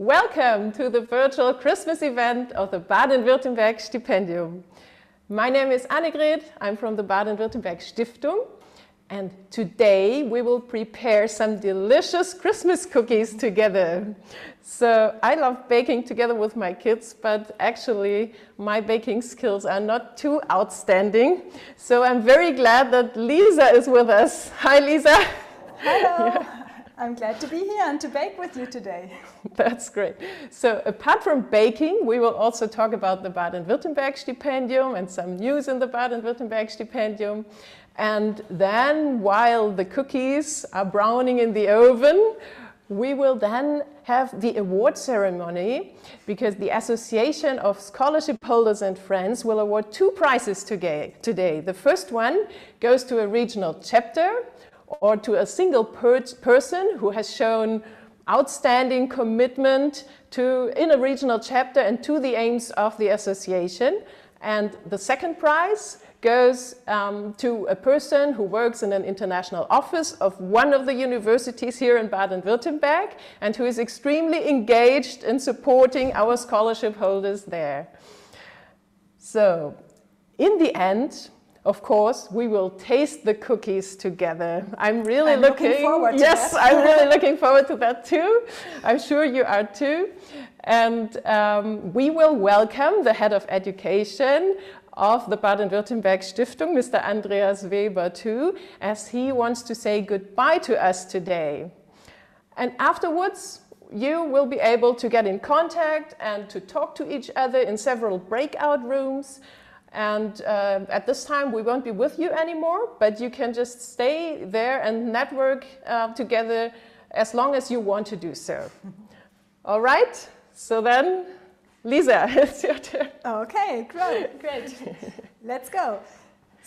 Welcome to the virtual Christmas event of the Baden-Württemberg Stipendium. My name is Annegret, I'm from the Baden-Württemberg Stiftung, and today we will prepare some delicious Christmas cookies together. So I love baking together with my kids, but actually my baking skills are not too outstanding. So I'm very glad that Lisa is with us. Hi Lisa. Hello. Yeah. I'm glad to be here and to bake with you today. That's great. So apart from baking, we will also talk about the Baden-Württemberg Stipendium and some news in the Baden-Württemberg Stipendium. And then while the cookies are browning in the oven, we will then have the award ceremony, because the Association of Scholarship Holders and Friends will award 2 prizes today. The first one goes to a regional chapter or to a single person who has shown outstanding commitment in a regional chapter and to the aims of the association. And the second prize goes to a person who works in an international office of one of the universities here in Baden-Württemberg and who is extremely engaged in supporting our scholarship holders there. So, in the end, of course, we will taste the cookies together. I'm looking forward to that. I'm really looking forward to that too. I'm sure you are too. And we will welcome the head of education of the Baden-Württemberg Stiftung, Mr. Andreas Weber too, as he wants to say goodbye to us today. And afterwards, you will be able to get in contact and to talk to each other in several breakout rooms. And at this time, we won't be with you anymore, but you can just stay there and network together as long as you want to do so. All right? So then, Lisa, it's your turn. Okay, great. Let's go.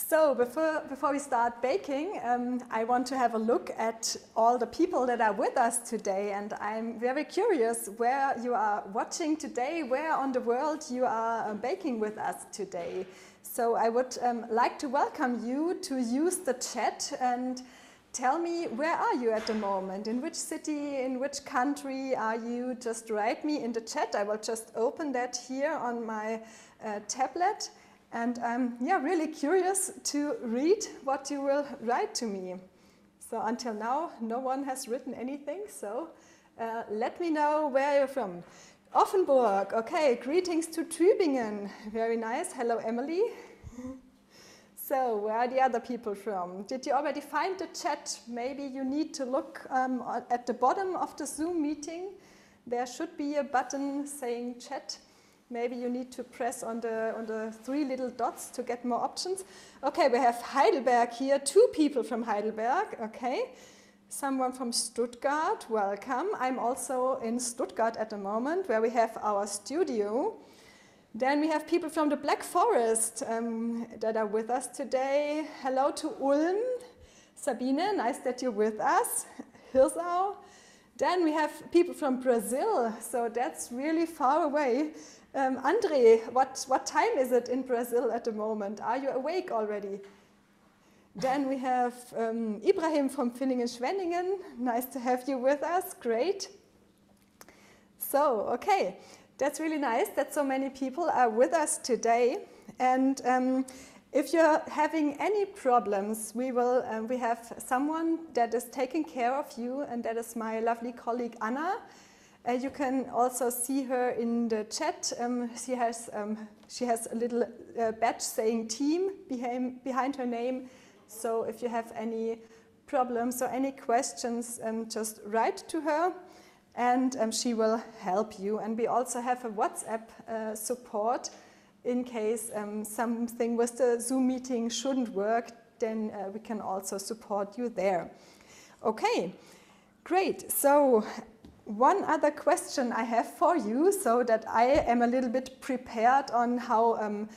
So before we start baking, I want to have a look at all the people that are with us today. And I'm very curious where you are watching today, where on the world you are baking with us today. So I would like to welcome you to use the chat and tell me, where are you at the moment? In which city, in which country are you? Just write me in the chat. I will just open that here on my tablet. And I'm really curious to read what you will write to me. So until now, no one has written anything. So let me know where you're from. Offenburg, okay, greetings to Tübingen. Very nice. Hello, Emily. So where are the other people from? Did you already find the chat? Maybe you need to look at the bottom of the Zoom meeting. There should be a button saying chat. Maybe you need to press on the 3 little dots to get more options. Okay, we have Heidelberg here, 2 people from Heidelberg, okay. Someone from Stuttgart, welcome. I'm also in Stuttgart at the moment, where we have our studio. Then we have people from the Black Forest that are with us today. Hello to Ulm. Sabine, nice that you're with us. Hirsau. Then we have people from Brazil, so that's really far away. Andre, what time is it in Brazil at the moment? Are you awake already? Then we have Ibrahim from Villingen-Schwenningen. Nice to have you with us. Great. So, okay, that's really nice that so many people are with us today. And if you're having any problems, we have someone that is taking care of you, and that is my lovely colleague Anna. You can also see her in the chat. She has a little badge saying team behind her name. So if you have any problems or any questions, just write to her and she will help you. And we also have a WhatsApp support in case something with the Zoom meeting shouldn't work, then we can also support you there. Okay, great. So one other question I have for you, so that I am a little bit prepared on how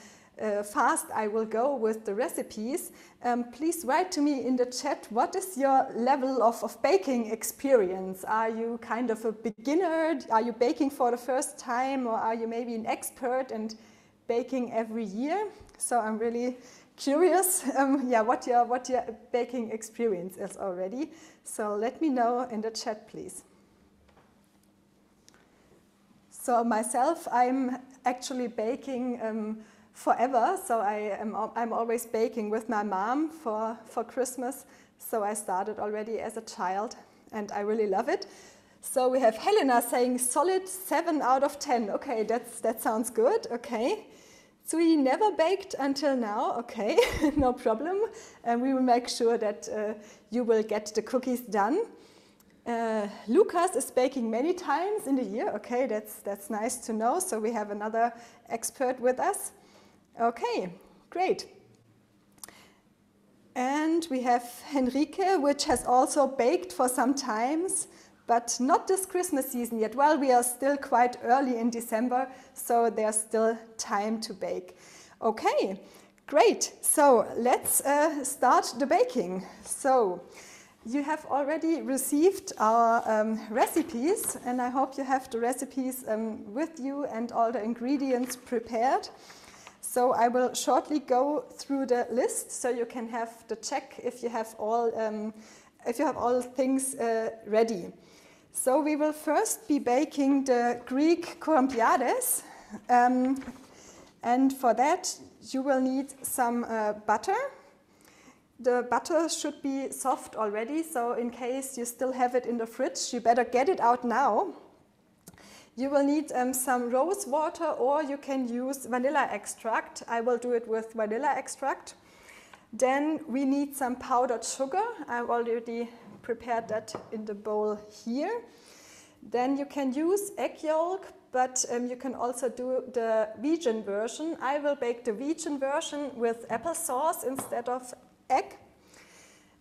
fast I will go with the recipes. Please write to me in the chat, what is your level of baking experience? Are you kind of a beginner? Are you baking for the first time? Or are you maybe an expert and baking every year? So I'm really curious what your baking experience is already. So let me know in the chat, please. So myself, I'm actually baking forever. So I'm always baking with my mom for Christmas. So I started already as a child and I really love it. So we have Helena saying solid 7 out of 10. Okay, that sounds good. Okay. Tsui never baked until now. Okay, no problem. And we will make sure that you will get the cookies done. Lucas is baking many times in the year. Okay, that's nice to know. So we have another expert with us. Okay, great. And we have Henrike, which has also baked for some times, but not this Christmas season yet. Well, we are still quite early in December, so there's still time to bake. Okay, great. So let's start the baking. So you have already received our recipes, and I hope you have the recipes with you and all the ingredients prepared. So I will shortly go through the list so you can have the check if you have all things ready. So we will first be baking the Greek kourmpiades, and for that you will need some butter. The butter should be soft already, so in case you still have it in the fridge, you better get it out now. You will need some rose water, or you can use vanilla extract. I will do it with vanilla extract. Then we need some powdered sugar. I've already prepared that in the bowl here. Then you can use egg yolk, but you can also do the vegan version. I will bake the vegan version with applesauce instead of egg.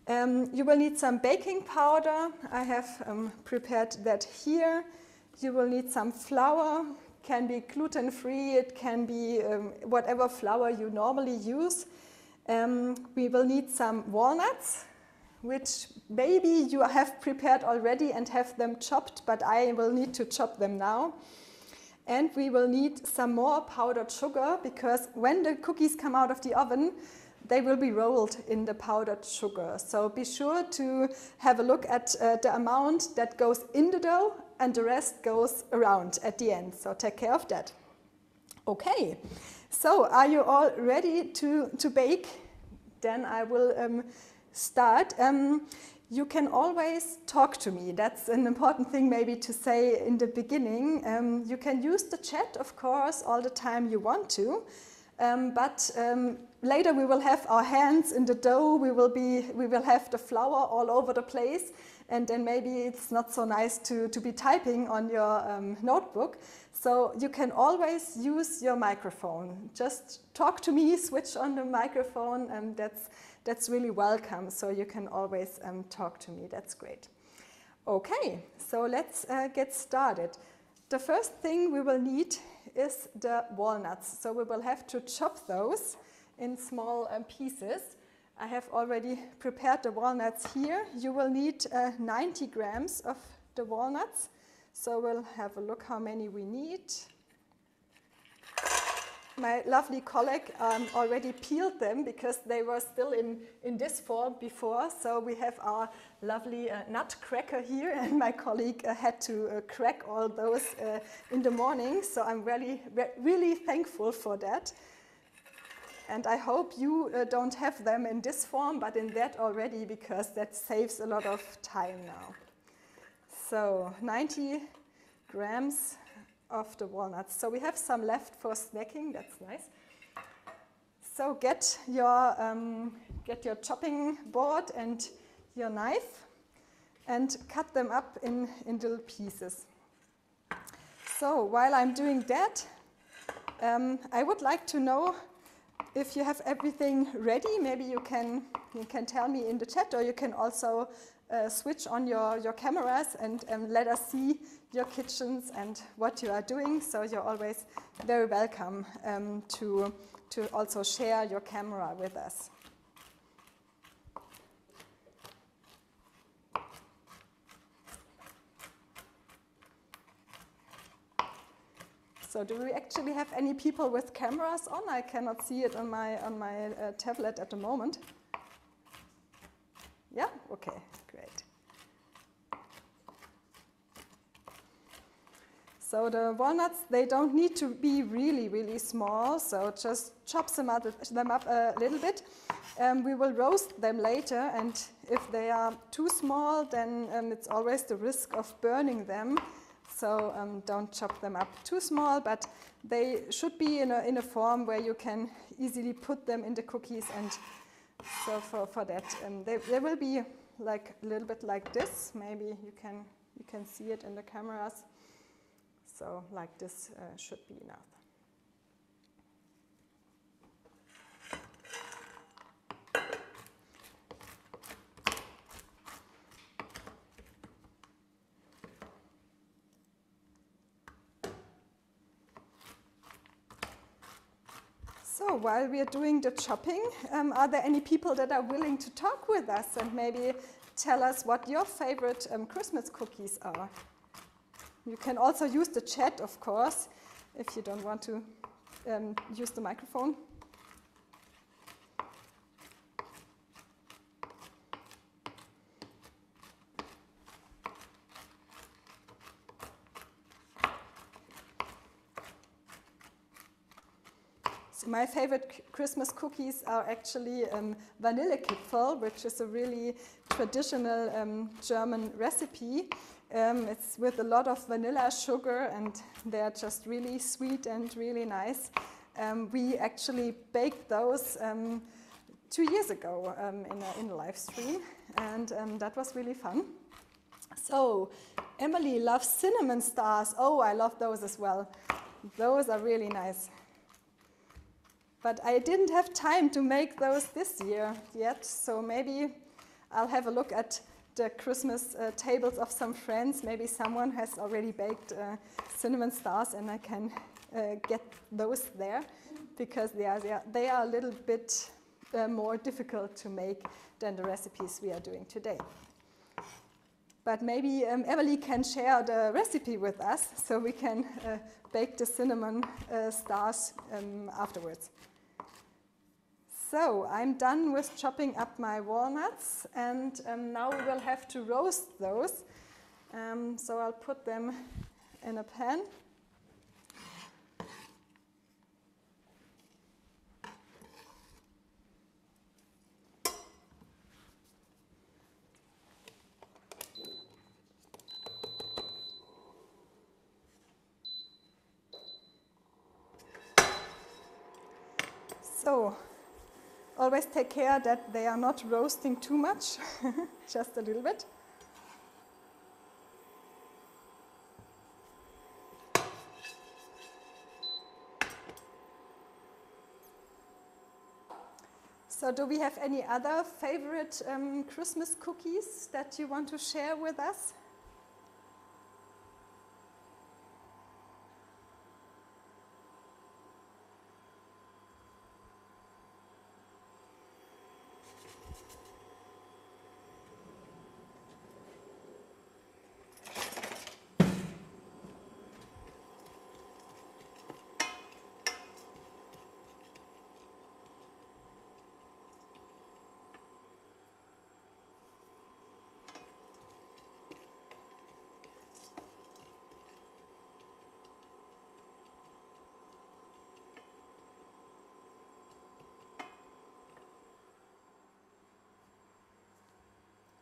You will need some baking powder. I have prepared that here. You will need some flour. Can be gluten-free, it can be whatever flour you normally use. We will need some walnuts, which maybe you have prepared already and have them chopped, but I will need to chop them now. And we will need some more powdered sugar, because when the cookies come out of the oven, they will be rolled in the powdered sugar. So be sure to have a look at the amount that goes in the dough, and the rest goes around at the end. So take care of that. Okay, so are you all ready to bake? Then I will start. You can always talk to me. That's an important thing maybe to say in the beginning. You can use the chat, of course, all the time you want to. But later we will have our hands in the dough. We will have the flour all over the place. And then maybe it's not so nice to be typing on your notebook. So you can always use your microphone. Just talk to me, switch on the microphone, and that's really welcome. So you can always talk to me. That's great. Okay, so let's get started. The first thing we will need is the walnuts. So we will have to chop those in small pieces. I have already prepared the walnuts here. You will need 90 grams of the walnuts. So we'll have a look how many we need. My lovely colleague already peeled them because they were still in this form before. So we have our lovely nut cracker here, and my colleague had to crack all those in the morning. So I'm really thankful for that. And I hope you don't have them in this form, but in that already, because that saves a lot of time now. So 90 grams of the walnuts. So we have some left for snacking. That's nice. So get your chopping board and your knife and cut them up in little pieces. So while I'm doing that, I would like to know if you have everything ready. Maybe you can tell me in the chat, or you can also switch on your cameras and let us see your kitchens and what you are doing. So you're always very welcome to also share your camera with us. So do we actually have any people with cameras on? I cannot see it on my tablet at the moment. Yeah? Okay, great. So the walnuts, they don't need to be really, really small, so just chop them up a little bit. We will roast them later, and if they are too small, then it's always the risk of burning them. So don't chop them up too small, but they should be in a form where you can easily put them in the cookies. And so for that, they will be like a little bit like this. Maybe you can see it in the cameras. So like this should be enough. So while we are doing the chopping, are there any people that are willing to talk with us and maybe tell us what your favorite Christmas cookies are? You can also use the chat, of course, if you don't want to use the microphone. So my favorite Christmas cookies are actually Vanillekipferl, which is a really traditional German recipe. It's with a lot of vanilla sugar, and they're just really sweet and really nice. We actually baked those 2 years ago in a live stream, and that was really fun. So Emily loves cinnamon stars. Oh, I love those as well. Those are really nice. But I didn't have time to make those this year yet, so maybe I'll have a look at the Christmas tables of some friends. Maybe someone has already baked cinnamon stars, and I can get those there, because they are a little bit more difficult to make than the recipes we are doing today. But maybe Emily can share the recipe with us, so we can bake the cinnamon stars afterwards. So I'm done with chopping up my walnuts, and now we will have to roast those. So I'll put them in a pan. So always take care that they are not roasting too much, just a little bit. So do we have any other favorite Christmas cookies that you want to share with us?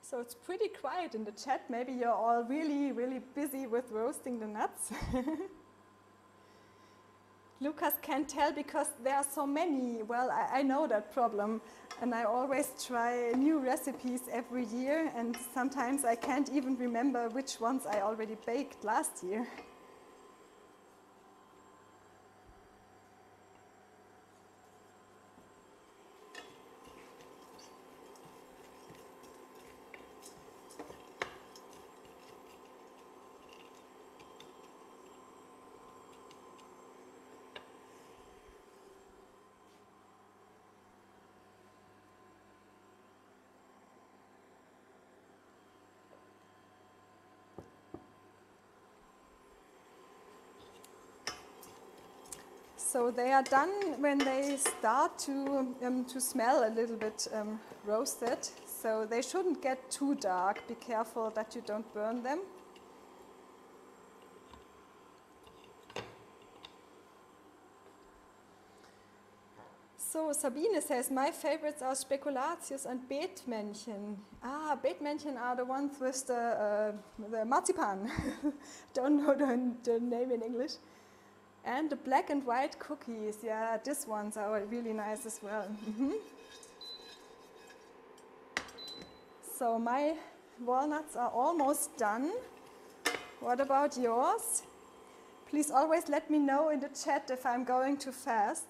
So it's pretty quiet in the chat. Maybe you're all really, really busy with roasting the nuts. Lucas can't tell because there are so many. Well, I know that problem, and I always try new recipes every year, and sometimes I can't even remember which ones I already baked last year. So they are done when they start to smell a little bit roasted. So they shouldn't get too dark. Be careful that you don't burn them. So Sabine says, my favorites are Spekulatius and Beetmännchen. Ah, Beetmännchen are the ones with the marzipan. Don't know the name in English. And the black and white cookies. Yeah, these ones are really nice as well. So my walnuts are almost done. What about yours? Please always let me know in the chat if I'm going too fast.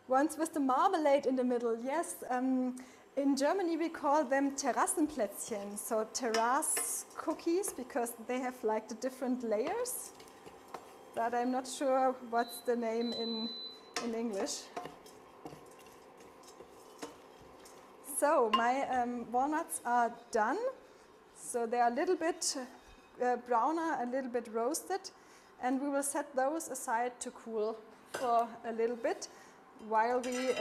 Ones with the marmalade in the middle, yes. In Germany we call them Terrassenplätzchen, so terrace cookies, because they have like the different layers. But I'm not sure what's the name in English. So my walnuts are done. So they are a little bit browner, a little bit roasted, and we will set those aside to cool for a little bit while we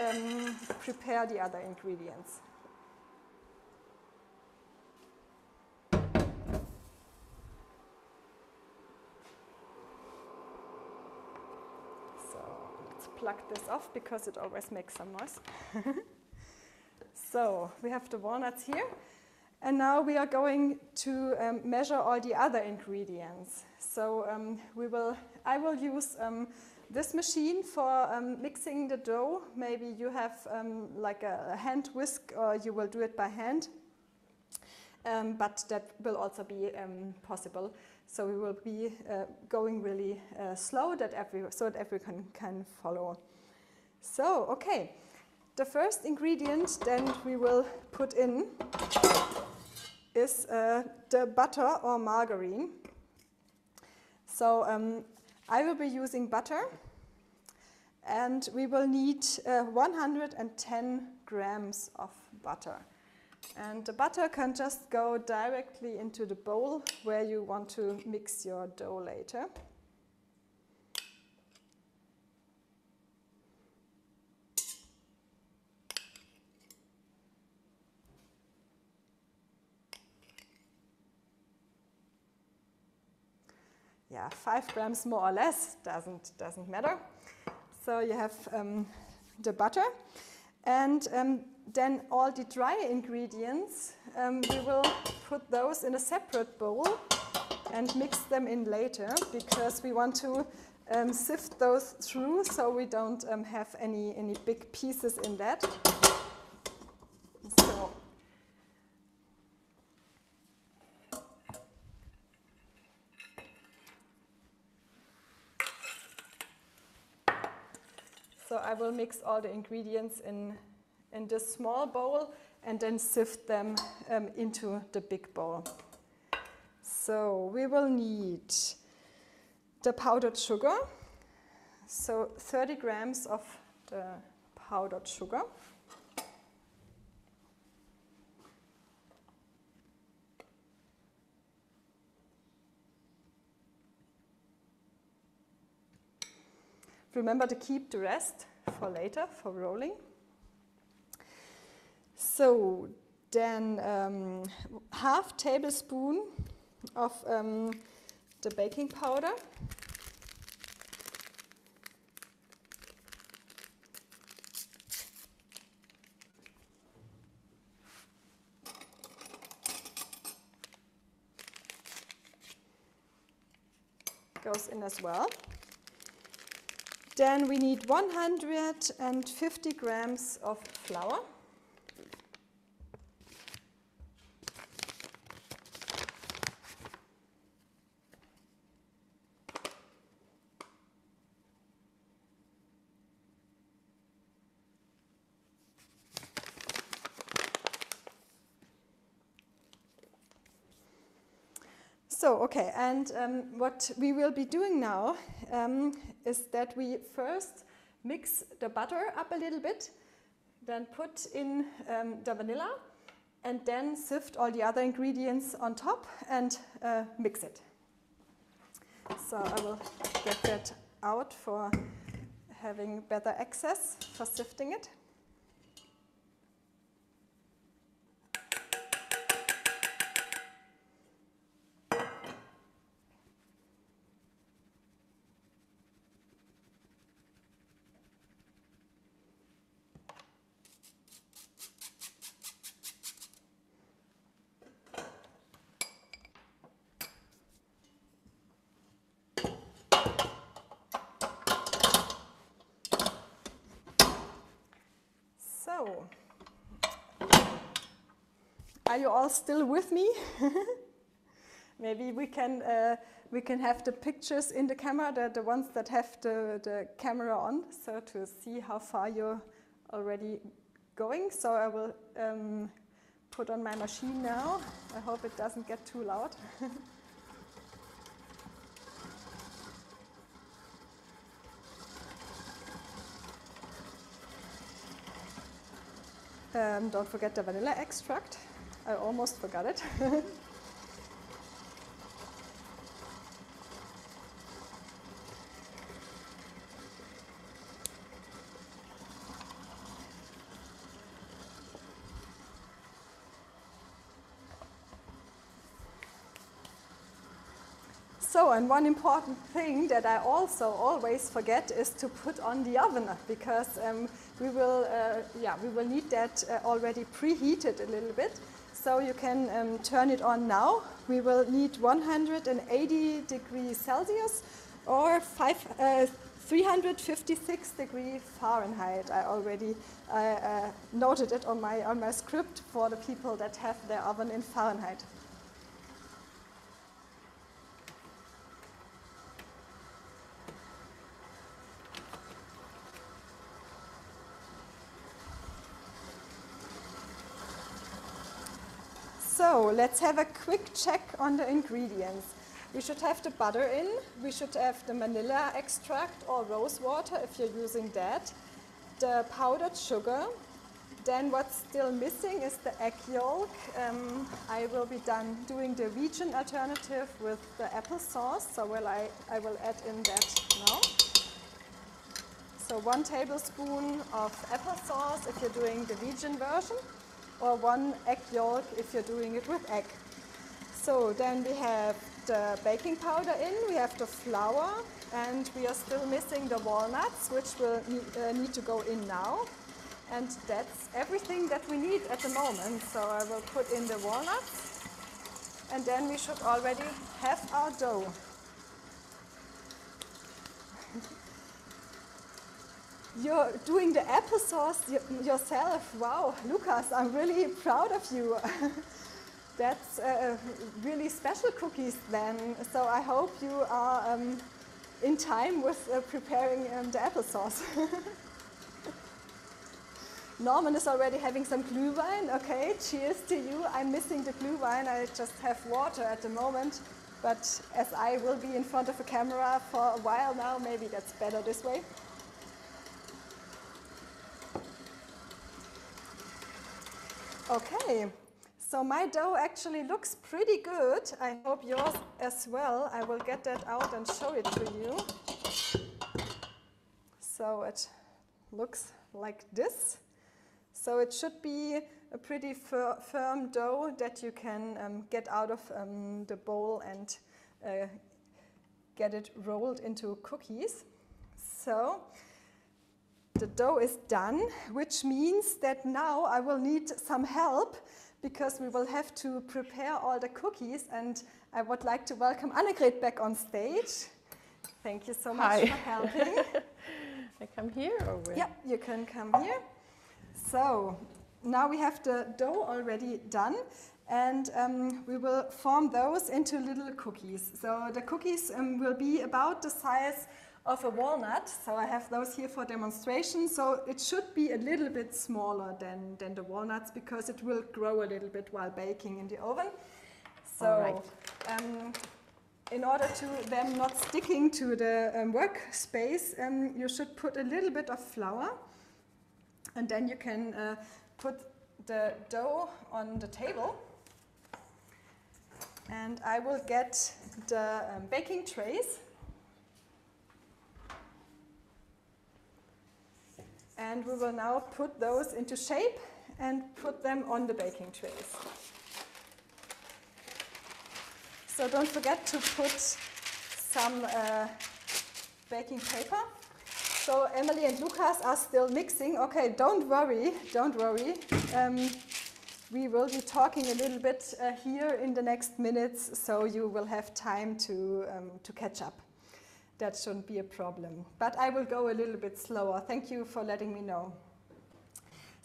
prepare the other ingredients. So let's plug this off because it always makes some noise. So we have the walnuts here, and now we are going to measure all the other ingredients. So I will use this machine for mixing the dough. Maybe you have like a hand whisk, or you will do it by hand. But that will also be possible. So we will be going really slow so that everyone can follow. So, okay. The first ingredient then we will put in is the butter or margarine. So I will be using butter, and we will need 110 grams of butter. And the butter can just go directly into the bowl where you want to mix your dough later. Yeah, 5 grams more or less, doesn't matter. So you have the butter, and then all the dry ingredients, we will put those in a separate bowl and mix them in later, because we want to sift those through so we don't have any big pieces in that. So I will mix all the ingredients in this small bowl and then sift them into the big bowl. So we will need the powdered sugar, so 30 grams of the powdered sugar. Remember to keep the rest for later, for rolling. So then half tablespoon of the baking powder. Goes in as well. Then we need 150 grams of flour. So, okay, and what we will be doing now is that we first mix the butter up a little bit, then put in the vanilla, and then sift all the other ingredients on top and mix it. So I will get that out for having better access for sifting it. So, are you all still with me? Maybe we can have the pictures in the camera, the ones that have the camera on, so to see how far you're already going. So I will put on my machine now. I hope it doesn't get too loud. Don't forget the vanilla extract. I almost forgot it. So, and one important thing that I also always forget is to put on the oven, because we will need that already preheated a little bit. So you can turn it on now. We will need 180 degrees Celsius or 356 degrees Fahrenheit. I already noted it on my script for the people that have their oven in Fahrenheit. So let's have a quick check on the ingredients. We should have the butter in, we should have the vanilla extract or rose water if you're using that, the powdered sugar. Then what's still missing is the egg yolk. I will be doing the vegan alternative with the applesauce, so I will add in that now. So 1 tablespoon of applesauce if you're doing the vegan version, or 1 egg yolk if you're doing it with egg. So then we have the baking powder in, we have the flour, and we are still missing the walnuts, which will need to go in now. And that's everything that we need at the moment. So I will put in the walnuts, and then we should already have our dough. You're doing the applesauce yourself. Wow, Lukas, I'm really proud of you. That's really special cookies then. So I hope you are in time with preparing the applesauce. Norman is already having some Glühwein. Okay, cheers to you. I'm missing the Glühwein. I just have water at the moment. But as I will be in front of a camera for a while now, maybe that's better this way. Okay, so my dough actually looks pretty good. I hope yours as well. I will get that out and show it to you. So it looks like this. So it should be a pretty firm dough that you can get out of the bowl and get it rolled into cookies. So the dough is done, which means that now I will need some help because we will have to prepare all the cookies, and I would like to welcome Annegret back on stage. Thank you so much for helping. I come here or where? Yeah, you can come here. So now we have the dough already done, and we will form those into little cookies. So the cookies will be about the size of a walnut. So I have those here for demonstration. So it should be a little bit smaller than the walnuts because it will grow a little bit while baking in the oven. So in order to them not sticking to the workspace, you should put a little bit of flour, and then you can put the dough on the table. And I will get the baking trays. And we will now put those into shape and put them on the baking trays. So don't forget to put some baking paper. So Emily and Lukas are still mixing. Okay, don't worry, don't worry. We will be talking a little bit here in the next minutes, so you will have time to catch up. That shouldn't be a problem. But I will go a little bit slower. Thank you for letting me know.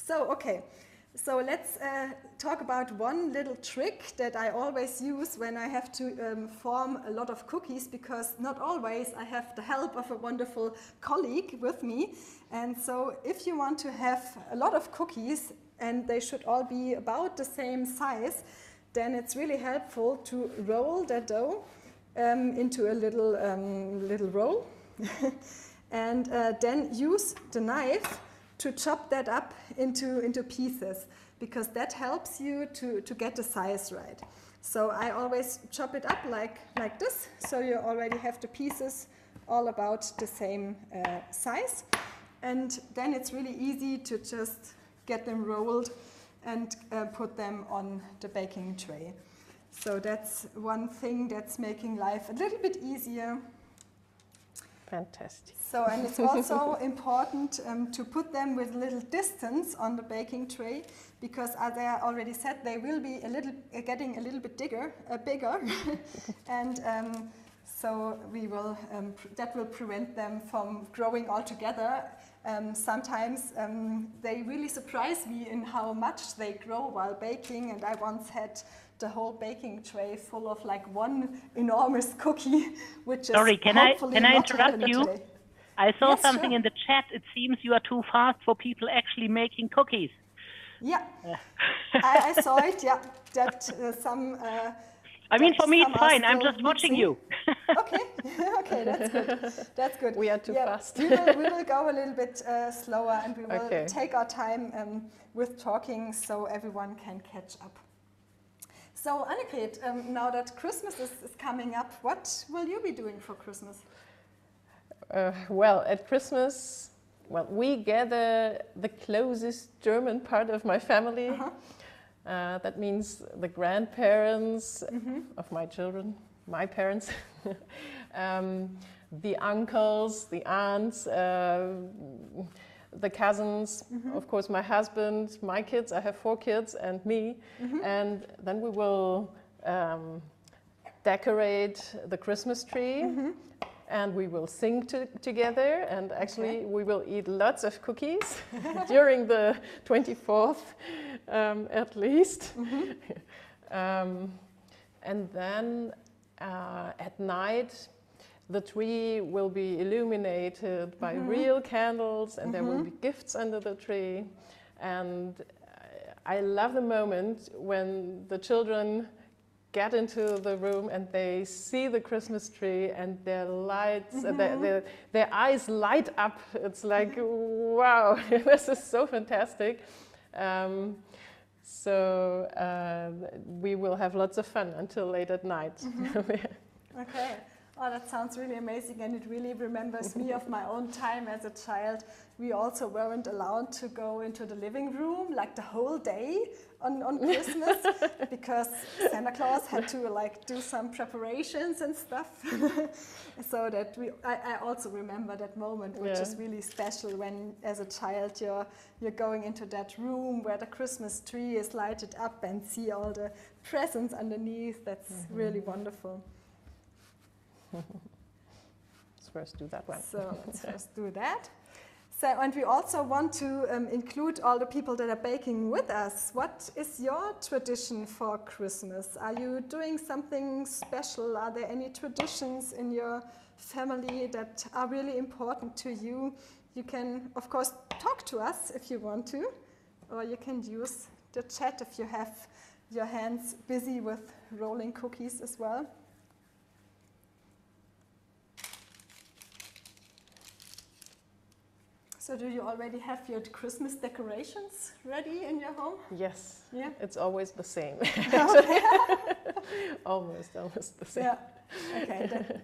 So, okay. So let's talk about one little trick that I always use when I have to form a lot of cookies, because not always I have the help of a wonderful colleague with me. And so if you want to have a lot of cookies and they should all be about the same size, then it's really helpful to roll the dough into a little roll and then use the knife to chop that up into pieces, because that helps you to get the size right. So I always chop it up like this, so you already have the pieces all about the same size. And then it's really easy to just get them rolled and put them on the baking tray. So that's one thing that's making life a little bit easier. Fantastic. So, and it's also important to put them with a little distance on the baking tray, because as I already said, they will be getting a little bit bigger, and so we will that will prevent them from growing all together. Sometimes they really surprise me in how much they grow while baking, and I once had the whole baking tray full of like one enormous cookie, which is Sorry, can I interrupt you? Today. I saw Yes, something sure. in the chat. It seems you are too fast for people actually making cookies. Yeah, I saw it. Yeah, that some. I mean, for me, some it's are fine. I'm still just watching mixing. you. Okay, okay, that's good. That's good. We are too fast. we will go a little bit slower, and we will take our time with talking, so everyone can catch up. So, Annegret, now that Christmas is coming up, what will you be doing for Christmas? Well, at Christmas, we gather the closest German part of my family. That means the grandparents of my children, my parents, the uncles, the aunts, the cousins, of course my husband, my kids, I have 4 kids, and me. And then we will decorate the Christmas tree. And we will sing together, and actually we will eat lots of cookies during the 24th at least. And then at night the tree will be illuminated by real candles, and there will be gifts under the tree. And I love the moment when the children get into the room and they see the Christmas tree, and their lights, their eyes light up. It's like, wow, this is so fantastic. So we will have lots of fun until late at night. Okay. Oh, that sounds really amazing, and it really remembers me of my own time as a child. We also weren't allowed to go into the living room like the whole day on Christmas because Santa Claus had to like do some preparations and stuff. So that I also remember that moment, which is really special when, as a child, you're going into that room where the Christmas tree is lighted up and see all the presents underneath. That's really wonderful. Let's first do that one. So let's first do that. So, and we also want to include all the people that are baking with us. What is your tradition for Christmas? Are you doing something special? Are there any traditions in your family that are really important to you? You can, of course, talk to us if you want to, or you can use the chat if you have your hands busy with rolling cookies as well. So do you already have your Christmas decorations ready in your home? Yes. Yeah. It's always the same. Almost the same. Yeah. Okay.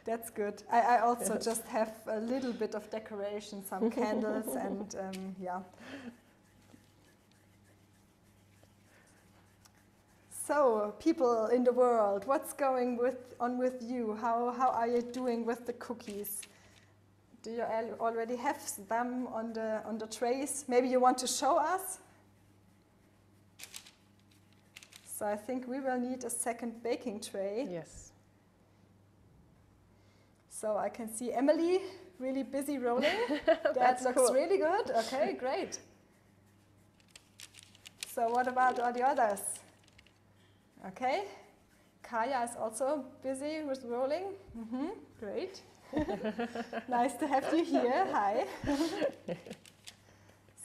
That's good. I also just have a little bit of decoration, some candles, and yeah. So, people in the world, what's going on with you? How are you doing with the cookies? Do you already have them on the trays? Maybe you want to show us? So I think we will need a second baking tray. Yes. So I can see Emily really busy rolling. That looks cool. really good. Okay, great. So what about all the others? Okay. Kaya is also busy with rolling. Great. Nice to have you here. Hi.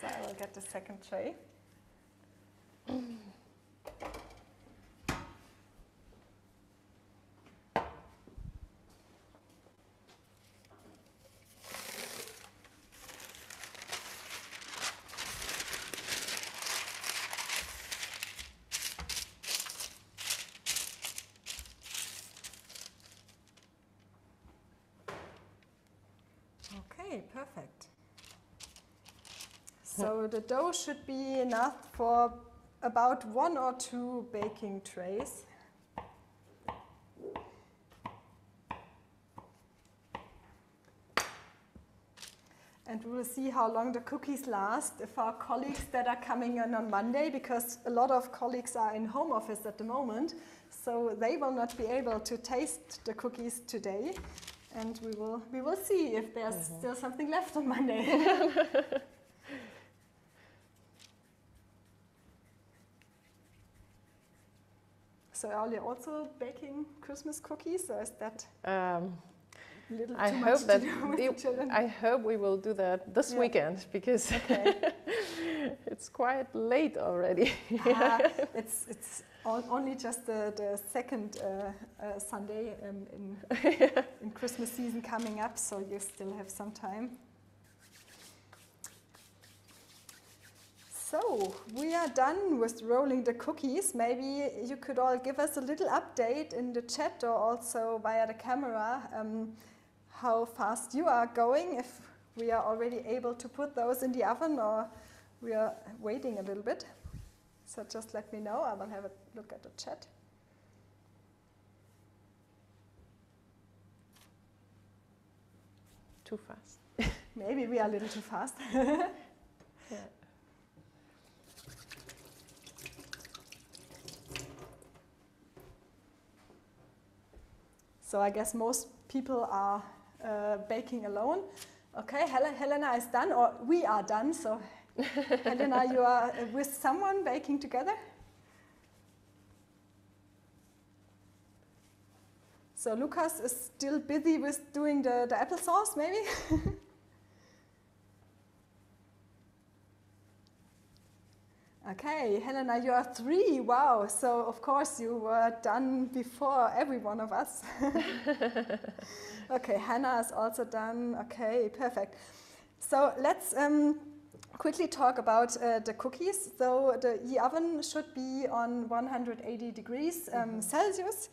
So I will get the second tray. Okay, perfect. So the dough should be enough for about 1 or 2 baking trays. And we will see how long the cookies last if our colleagues that are coming in on Monday, because a lot of colleagues are in home office at the moment, so they will not be able to taste the cookies today. And we will see if there's still something left on Monday. So are you also baking Christmas cookies, or is that little too much to do with the children? I hope we will do that this weekend, because it's quite late already. It's only just the second Sunday in Christmas season coming up, so you still have some time. So we are done with rolling the cookies. Maybe you could all give us a little update in the chat or also via the camera how fast you are going, if we are already able to put those in the oven or we are waiting a little bit. So just let me know. I will have a look at the chat. Too fast. Maybe we are a little too fast. Yeah. So I guess most people are baking alone. Okay, Helena is done, or we are done. So Helena, you are with someone baking together? So Lucas is still busy with doing the applesauce, maybe? Okay, Helena, you are 3. Wow, so of course you were done before every one of us. Okay, Hannah is also done. Okay, perfect. So let's quickly talk about the cookies. So the oven should be on 180 degrees Celsius.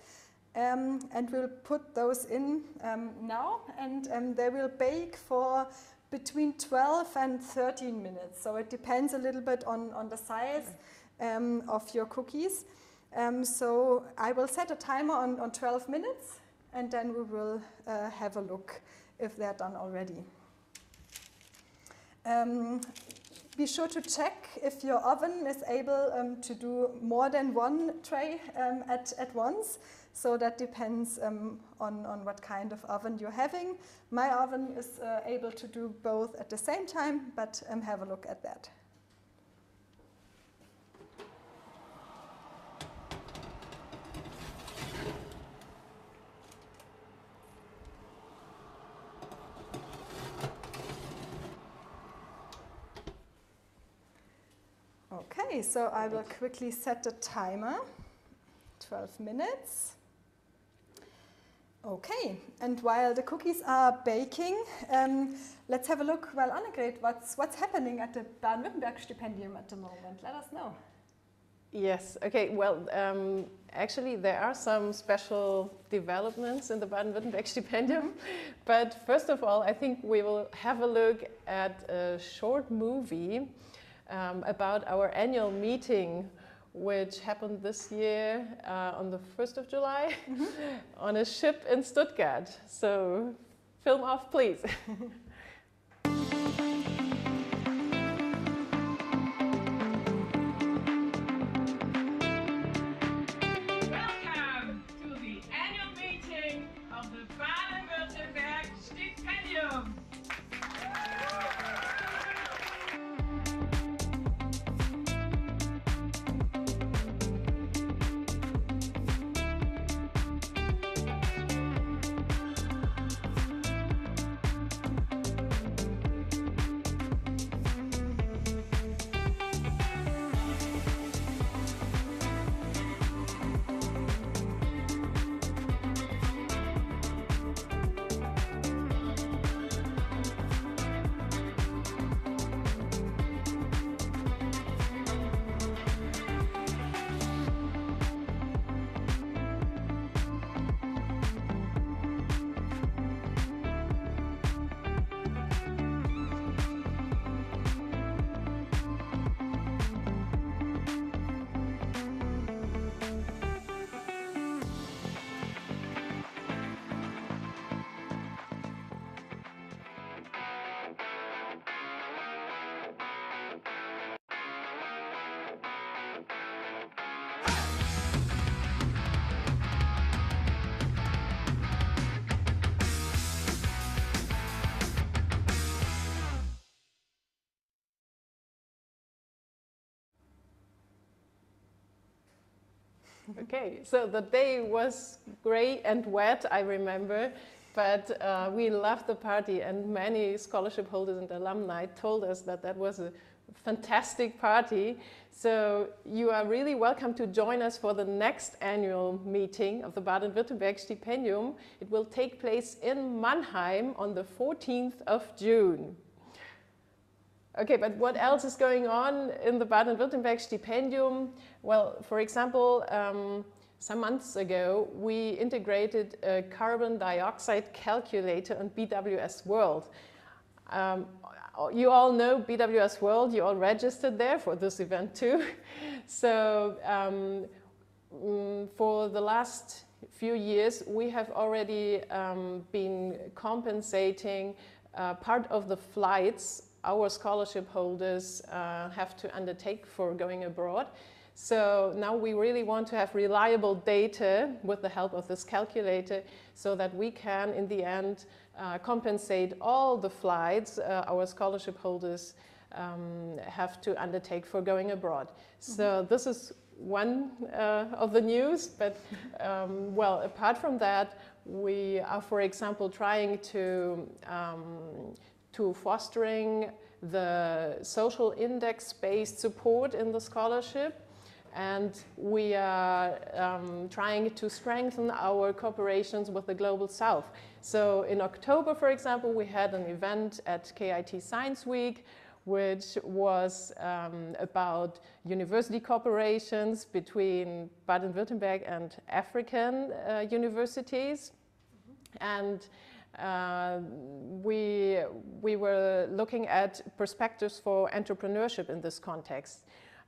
And we'll put those in now, and they will bake for between 12 and 13 minutes. So it depends a little bit on the size of your cookies. So I will set a timer on 12 minutes, and then we will have a look if they're done already. Be sure to check if your oven is able to do more than 1 tray at once. So that depends on what kind of oven you're having. My oven is able to do both at the same time, but have a look at that. Okay, so I will quickly set the timer. 12 minutes. Okay, and while the cookies are baking, let's have a look. Well, Annegret, what's happening at the Baden-Württemberg Stipendium at the moment? Let us know. Yes, okay, well, actually there are some special developments in the Baden-Württemberg Stipendium, but first of all, I think we will have a look at a short movie about our annual meeting, which happened this year on the 1st of July on a ship in Stuttgart. So, film off, please. Welcome to the annual meeting of the Baden-Württemberg Stipendium. Okay, so the day was gray and wet, I remember, but we loved the party, and many scholarship holders and alumni told us that that was a fantastic party. So you are really welcome to join us for the next annual meeting of the Baden-Württemberg Stipendium. It will take place in Mannheim on the 14th of June. Okay, but what else is going on in the Baden-Württemberg Stipendium? Well, for example, some months ago, we integrated a carbon dioxide calculator on BWS World. You all know BWS World, you all registered there for this event too. So for the last few years, we have already been compensating part of the flights our scholarship holders have to undertake for going abroad. So now we really want to have reliable data with the help of this calculator so that we can, in the end, compensate all the flights our scholarship holders have to undertake for going abroad. So this is one of the news, but well, apart from that, we are, for example, trying to fostering the social index-based support in the scholarship, and we are trying to strengthen our cooperations with the Global South. So in October, for example, we had an event at KIT Science Week, which was about university cooperations between Baden-Württemberg and African universities. And we were looking at perspectives for entrepreneurship in this context.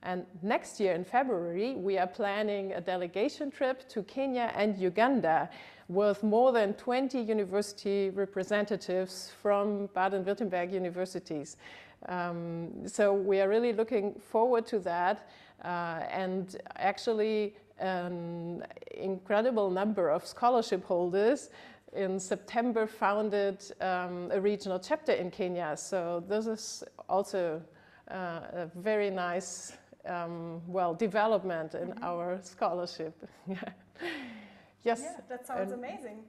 And next year in February, we are planning a delegation trip to Kenya and Uganda with more than 20 university representatives from Baden-Württemberg universities. So we are really looking forward to that, and actually an incredible number of scholarship holders in September founded a regional chapter in Kenya. So this is also a very nice well, development in our scholarship. Yes. Yeah, that sounds amazing.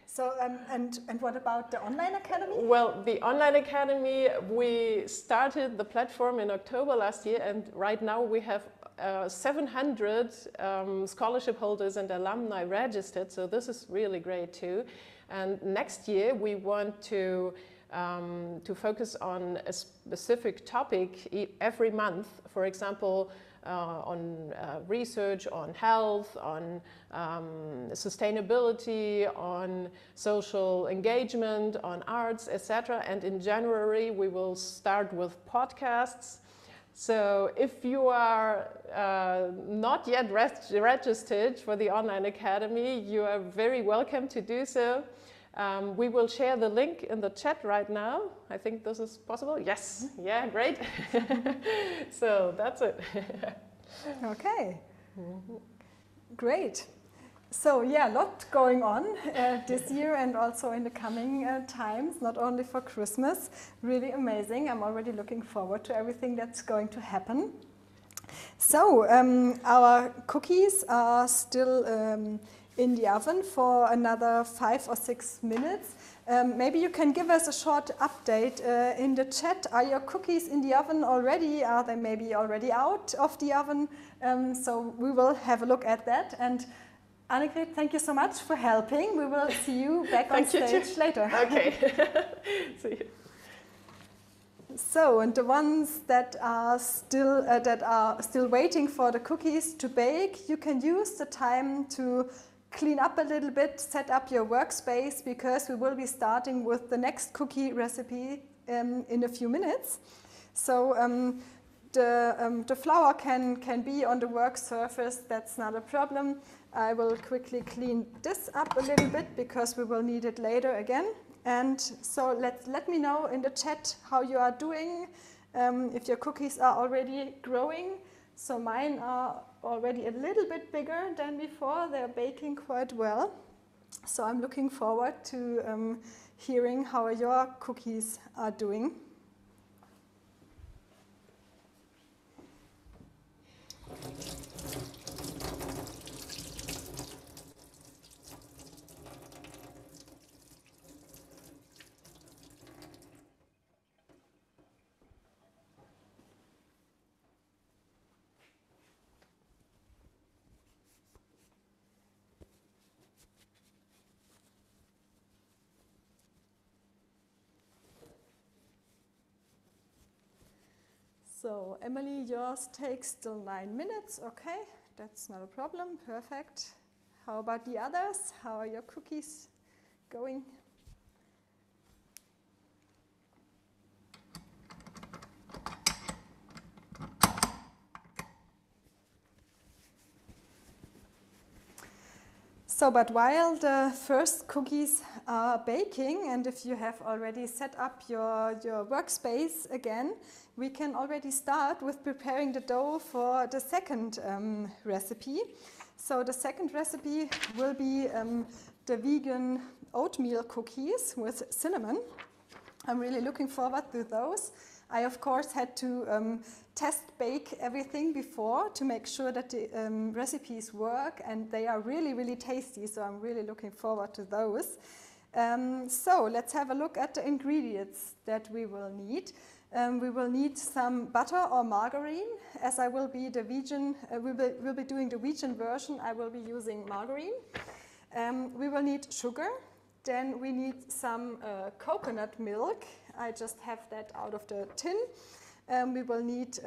So, and what about the online academy? Well, the online academy, we started the platform in October last year, and right now we have 700 scholarship holders and alumni registered, so this is really great too. And next year we want to focus on a specific topic every month, for example, on research, on health, on sustainability, on social engagement, on arts, etc. And in January we will start with podcasts. So if you are not yet registered for the online academy, you are very welcome to do so. We will share the link in the chat right now. I think this is possible. Yes. Yeah, great. So that's it. Okay. Great. So yeah, a lot going on this year and also in the coming times, not only for Christmas. Really amazing. I'm already looking forward to everything that's going to happen. So our cookies are still in the oven for another 5 or 6 minutes. Maybe you can give us a short update in the chat. Are your cookies in the oven already? Are they maybe already out of the oven? So we will have a look at that. And Annegret, thank you so much for helping. We will see you back on stage later. Okay. See you. So, and the ones that are still waiting for the cookies to bake, you can use the time to clean up a little bit, set up your workspace, because we will be starting with the next cookie recipe in a few minutes. So the flour can be on the work surface, that's not a problem. I will quickly clean this up a little bit because we will need it later again. And so let me know in the chat how you are doing, if your cookies are already growing. So mine are already a little bit bigger than before. They're baking quite well. So I'm looking forward to hearing how your cookies are doing. So Emily, yours takes still 9 minutes. Okay, that's not a problem. Perfect. How about the others? How are your cookies going? So, but while the first cookies are baking, and if you have already set up your workspace again, we can already start with preparing the dough for the second recipe. So the second recipe will be the vegan oatmeal cookies with cinnamon. I'm really looking forward to those. I, of course, had to test bake everything before to make sure that the recipes work, and they are really, really tasty, so I'm really looking forward to those. So let's have a look at the ingredients that we will need. We will need some butter or margarine. As I will be the vegan, we'll be doing the vegan version, I will be using margarine. We will need sugar. Then we need some coconut milk. I just have that out of the tin. We will need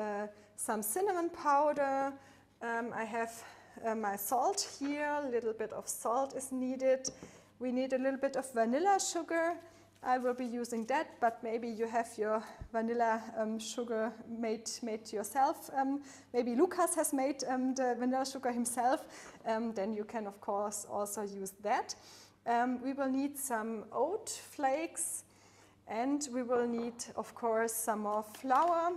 some cinnamon powder. I have my salt here. A little bit of salt is needed. We need a little bit of vanilla sugar. I will be using that, but maybe you have your vanilla sugar made yourself. Maybe Lukas has made the vanilla sugar himself. Then you can, of course, also use that. We will need some oat flakes, and we will need, of course, some more flour,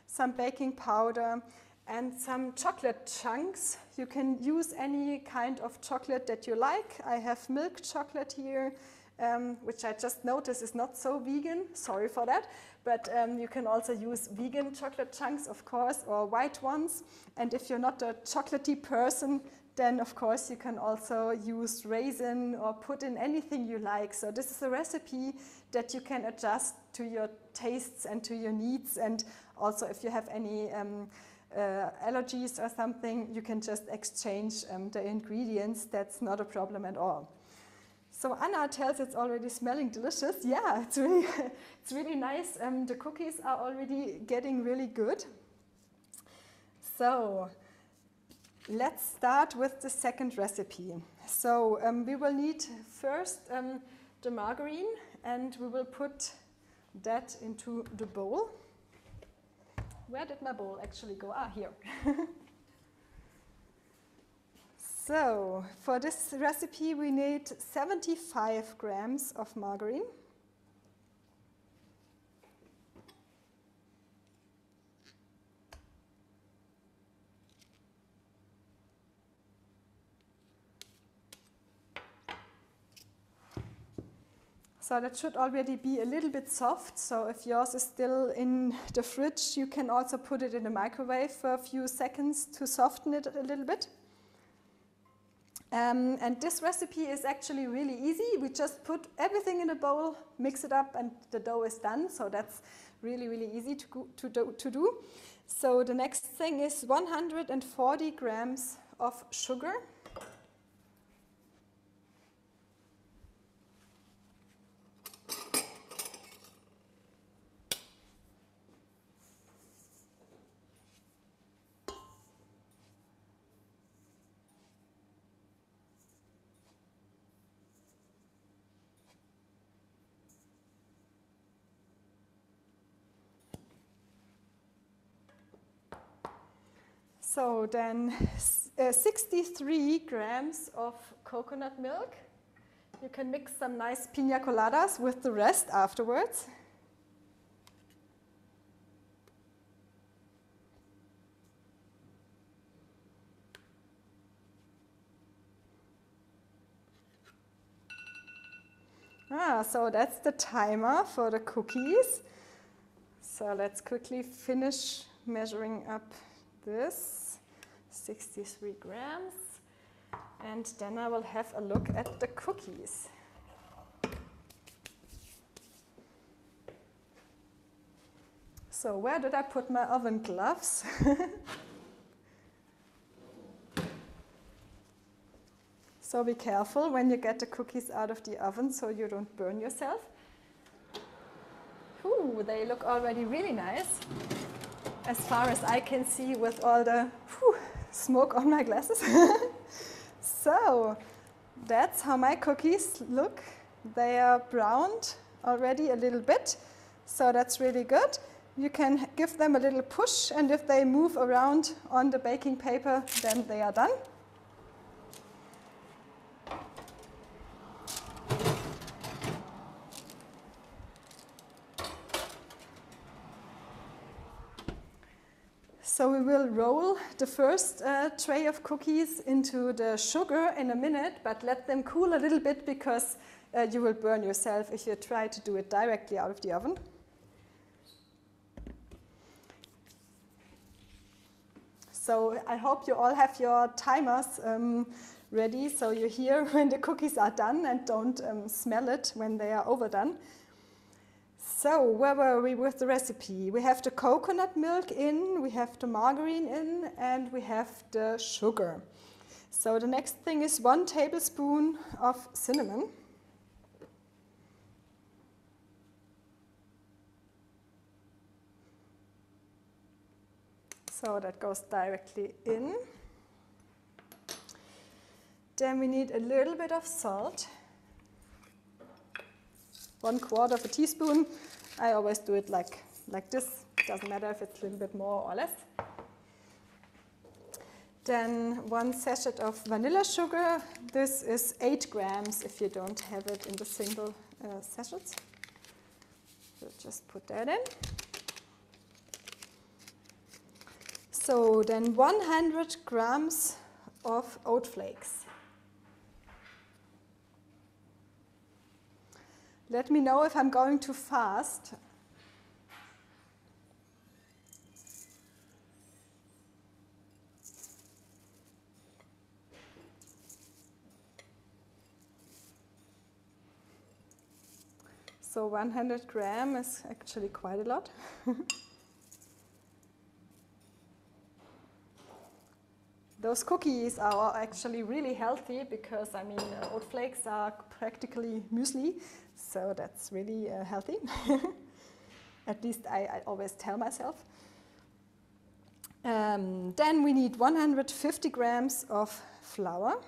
some baking powder, and some chocolate chunks. You can use any kind of chocolate that you like. I have milk chocolate here, which I just noticed is not so vegan. Sorry for that. But you can also use vegan chocolate chunks, of course, or white ones. And if you're not a chocolatey person, then of course you can also use raisin or put in anything you like. So this is a recipe that you can adjust to your tastes and to your needs. And also if you have any allergies or something, you can just exchange the ingredients. That's not a problem at all. So Anna tells it's already smelling delicious. Yeah, it's really nice. The cookies are already getting really good. So let's start with the second recipe. So we will need first the margarine, and we will put that into the bowl. Where did my bowl actually go? Ah, here. So for this recipe we need 75 grams of margarine. So that should already be a little bit soft. So if yours is still in the fridge, you can also put it in the microwave for a few seconds to soften it a little bit. And this recipe is actually really easy. We just put everything in a bowl, mix it up, and the dough is done. So that's really, really easy to do. So the next thing is 140 grams of sugar. So then 63 grams of coconut milk. You can mix some nice pina coladas with the rest afterwards. So that's the timer for the cookies. So let's quickly finish measuring up this 63 grams, and then I will have a look at the cookies. So where did I put my oven gloves? So be careful when you get the cookies out of the oven so you don't burn yourself. Ooh, they look already really nice. as far as I can see with all the smoke on my glasses. So that's how my cookies look. They are browned already a little bit, so that's really good. You can give them a little push, and if they move around on the baking paper, then they are done. So we will roll the first tray of cookies into the sugar in a minute, but let them cool a little bit because you will burn yourself if you try to do it directly out of the oven. So I hope you all have your timers ready so you hear when the cookies are done and don't smell it when they are overdone. So where were we with the recipe? We have the coconut milk in, we have the margarine in, and we have the sugar. So the next thing is 1 tablespoon of cinnamon. So that goes directly in. Then we need a little bit of salt. 1/4 teaspoon. I always do it like this. Doesn't matter if it's a little bit more or less. Then 1 sachet of vanilla sugar. This is 8 grams if you don't have it in the single sachets. So just put that in. So then 100 grams of oat flakes. Let me know if I'm going too fast. So 100 grams is actually quite a lot. Those cookies are actually really healthy because, I mean, oat flakes are practically muesli, so that's really healthy. At least I always tell myself. Then we need 150 grams of flour.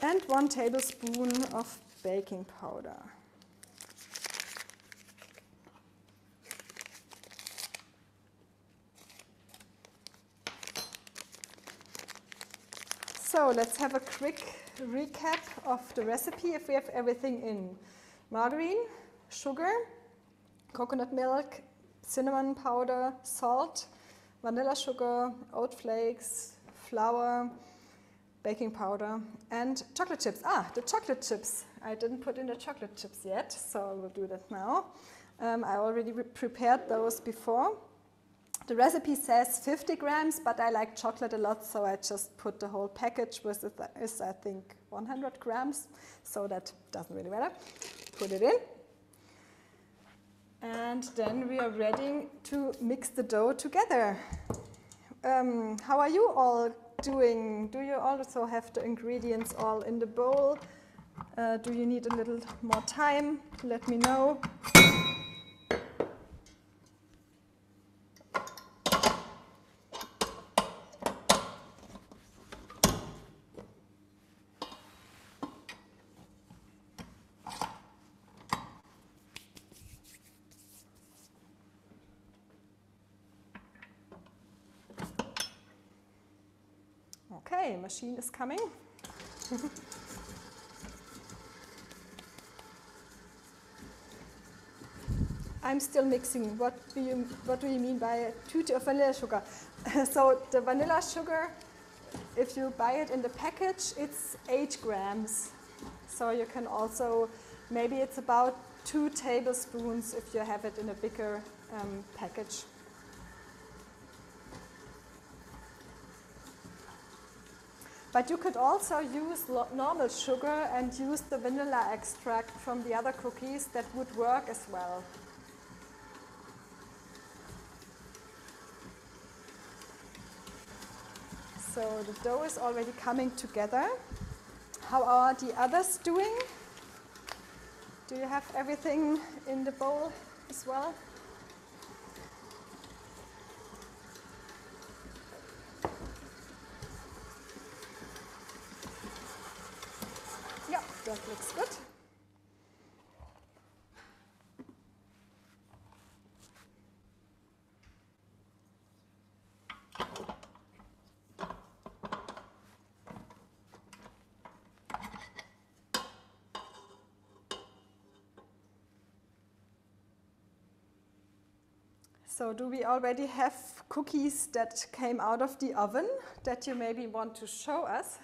And 1 tablespoon of baking powder. So let's have a quick recap of the recipe if we have everything in. Margarine, sugar, coconut milk, cinnamon powder, salt, vanilla sugar, oat flakes, flour, baking powder, and chocolate chips. The chocolate chips. I didn't put in the chocolate chips yet, so I will do that now. I already prepared those before. The recipe says 50 grams, but I like chocolate a lot, so I just put the whole package, which is I think 100 grams, so that doesn't really matter. Put it in. And then we are ready to mix the dough together. How are you all doing? Do you also have the ingredients all in the bowl? Do you need a little more time? Let me know. Okay, machine is coming. I'm still mixing. What do you mean by a tube of vanilla sugar? So the vanilla sugar, if you buy it in the package, it's 8 grams. So you can also, maybe it's about 2 tablespoons if you have it in a bigger package. But you could also use normal sugar and use the vanilla extract from the other cookies. That would work as well. So the dough is already coming together. How are the others doing? Do you have everything in the bowl as well? Yeah, that looks good. So do we already have cookies that came out of the oven that you maybe want to show us?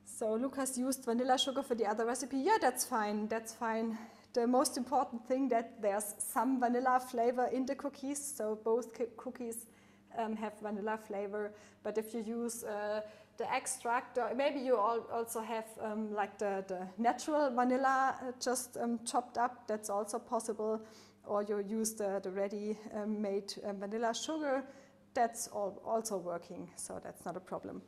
So Lucas used vanilla sugar for the other recipe. Yeah, that's fine, that's fine. The most important thing that there's some vanilla flavor in the cookies, so both cookies have vanilla flavor. But if you use the extract, or maybe you also have like the natural vanilla just chopped up, that's also possible. Or you use the ready-made vanilla sugar, that's also working, so that's not a problem.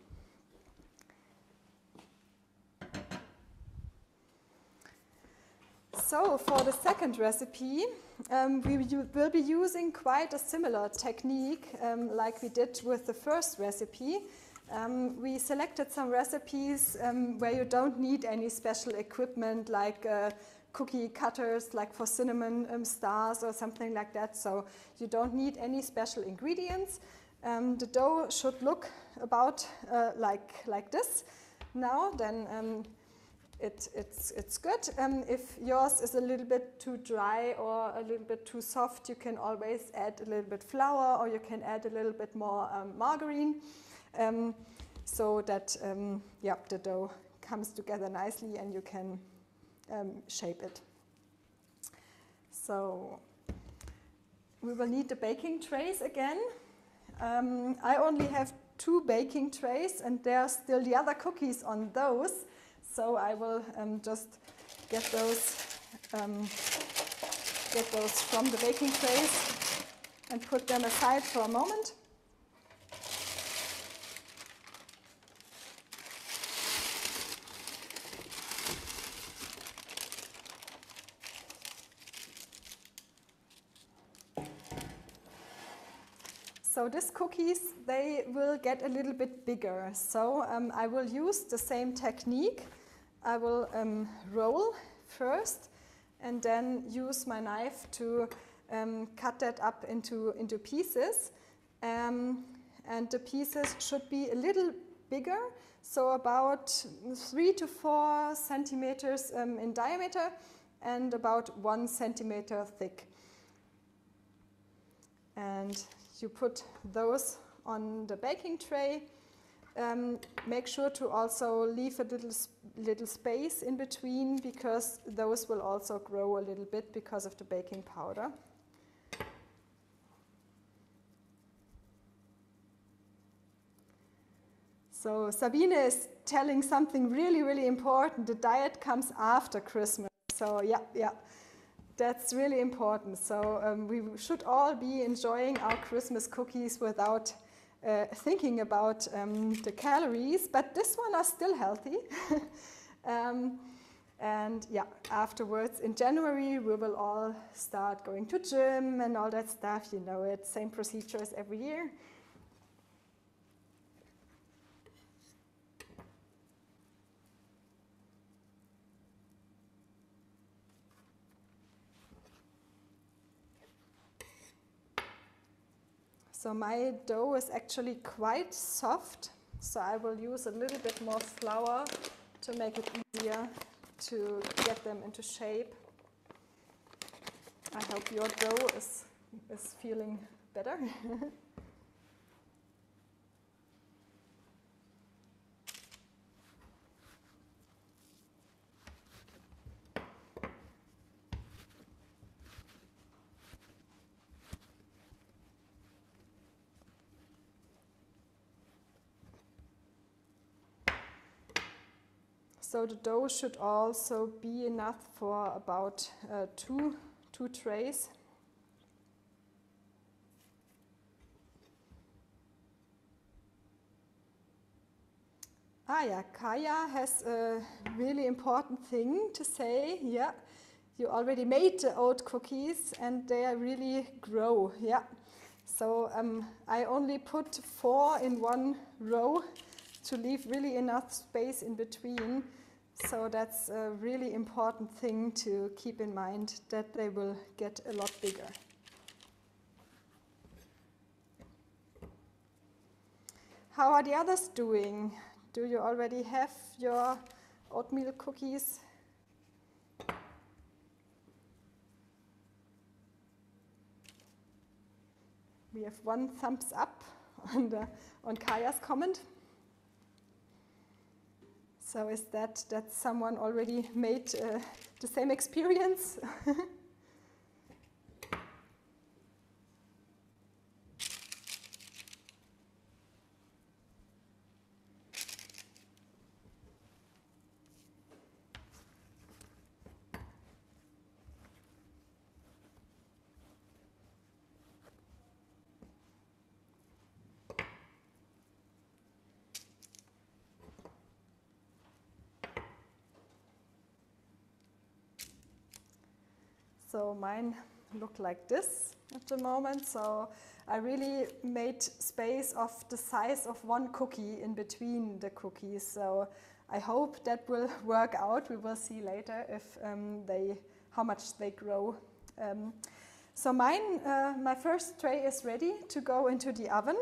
So for the second recipe, we will be using quite a similar technique like we did with the first recipe. We selected some recipes where you don't need any special equipment like cookie cutters, like for cinnamon stars or something like that. So you don't need any special ingredients. The dough should look about like this. Now then. It's good. If yours is a little bit too dry or a little bit too soft, you can always add a little bit flour, or you can add a little bit more margarine, so that the dough comes together nicely and you can shape it. So we will need the baking trays again. I only have 2 baking trays, and there are still the other cookies on those. So I will just get those from the baking trays and put them aside for a moment. So these cookies, they will get a little bit bigger. So I will use the same technique. I will roll first and then use my knife to cut that up into pieces. And the pieces should be a little bigger, so about 3 to 4 centimeters in diameter and about 1 centimeter thick. And you put those on the baking tray. Make sure to also leave a little space in between, because those will also grow a little bit because of the baking powder. So Sabine is telling something really, really important. The diet comes after Christmas. So yeah, that's really important. So we should all be enjoying our Christmas cookies without thinking about the calories, but this one are still healthy. And yeah, afterwards in January we will all start going to gym and all that stuff, you know it, same procedure as every year. So my dough is actually quite soft, so I will use a little bit more flour to make it easier to get them into shape. I hope your dough is feeling better. So the dough should also be enough for about two trays. Yeah, Kaya has a really important thing to say. Yeah, you already made the oat cookies and they really grow. Yeah, so I only put 4 in one row to leave really enough space in between. So that's a really important thing to keep in mind, that they will get a lot bigger. How are the others doing? Do you already have your oatmeal cookies? We have 1 thumbs up on Kaya's comment. So is that someone already made the same experience? So mine look like this at the moment. So I really made space of the size of 1 cookie in between the cookies. So I hope that will work out. We will see later if how much they grow. So my first tray is ready to go into the oven.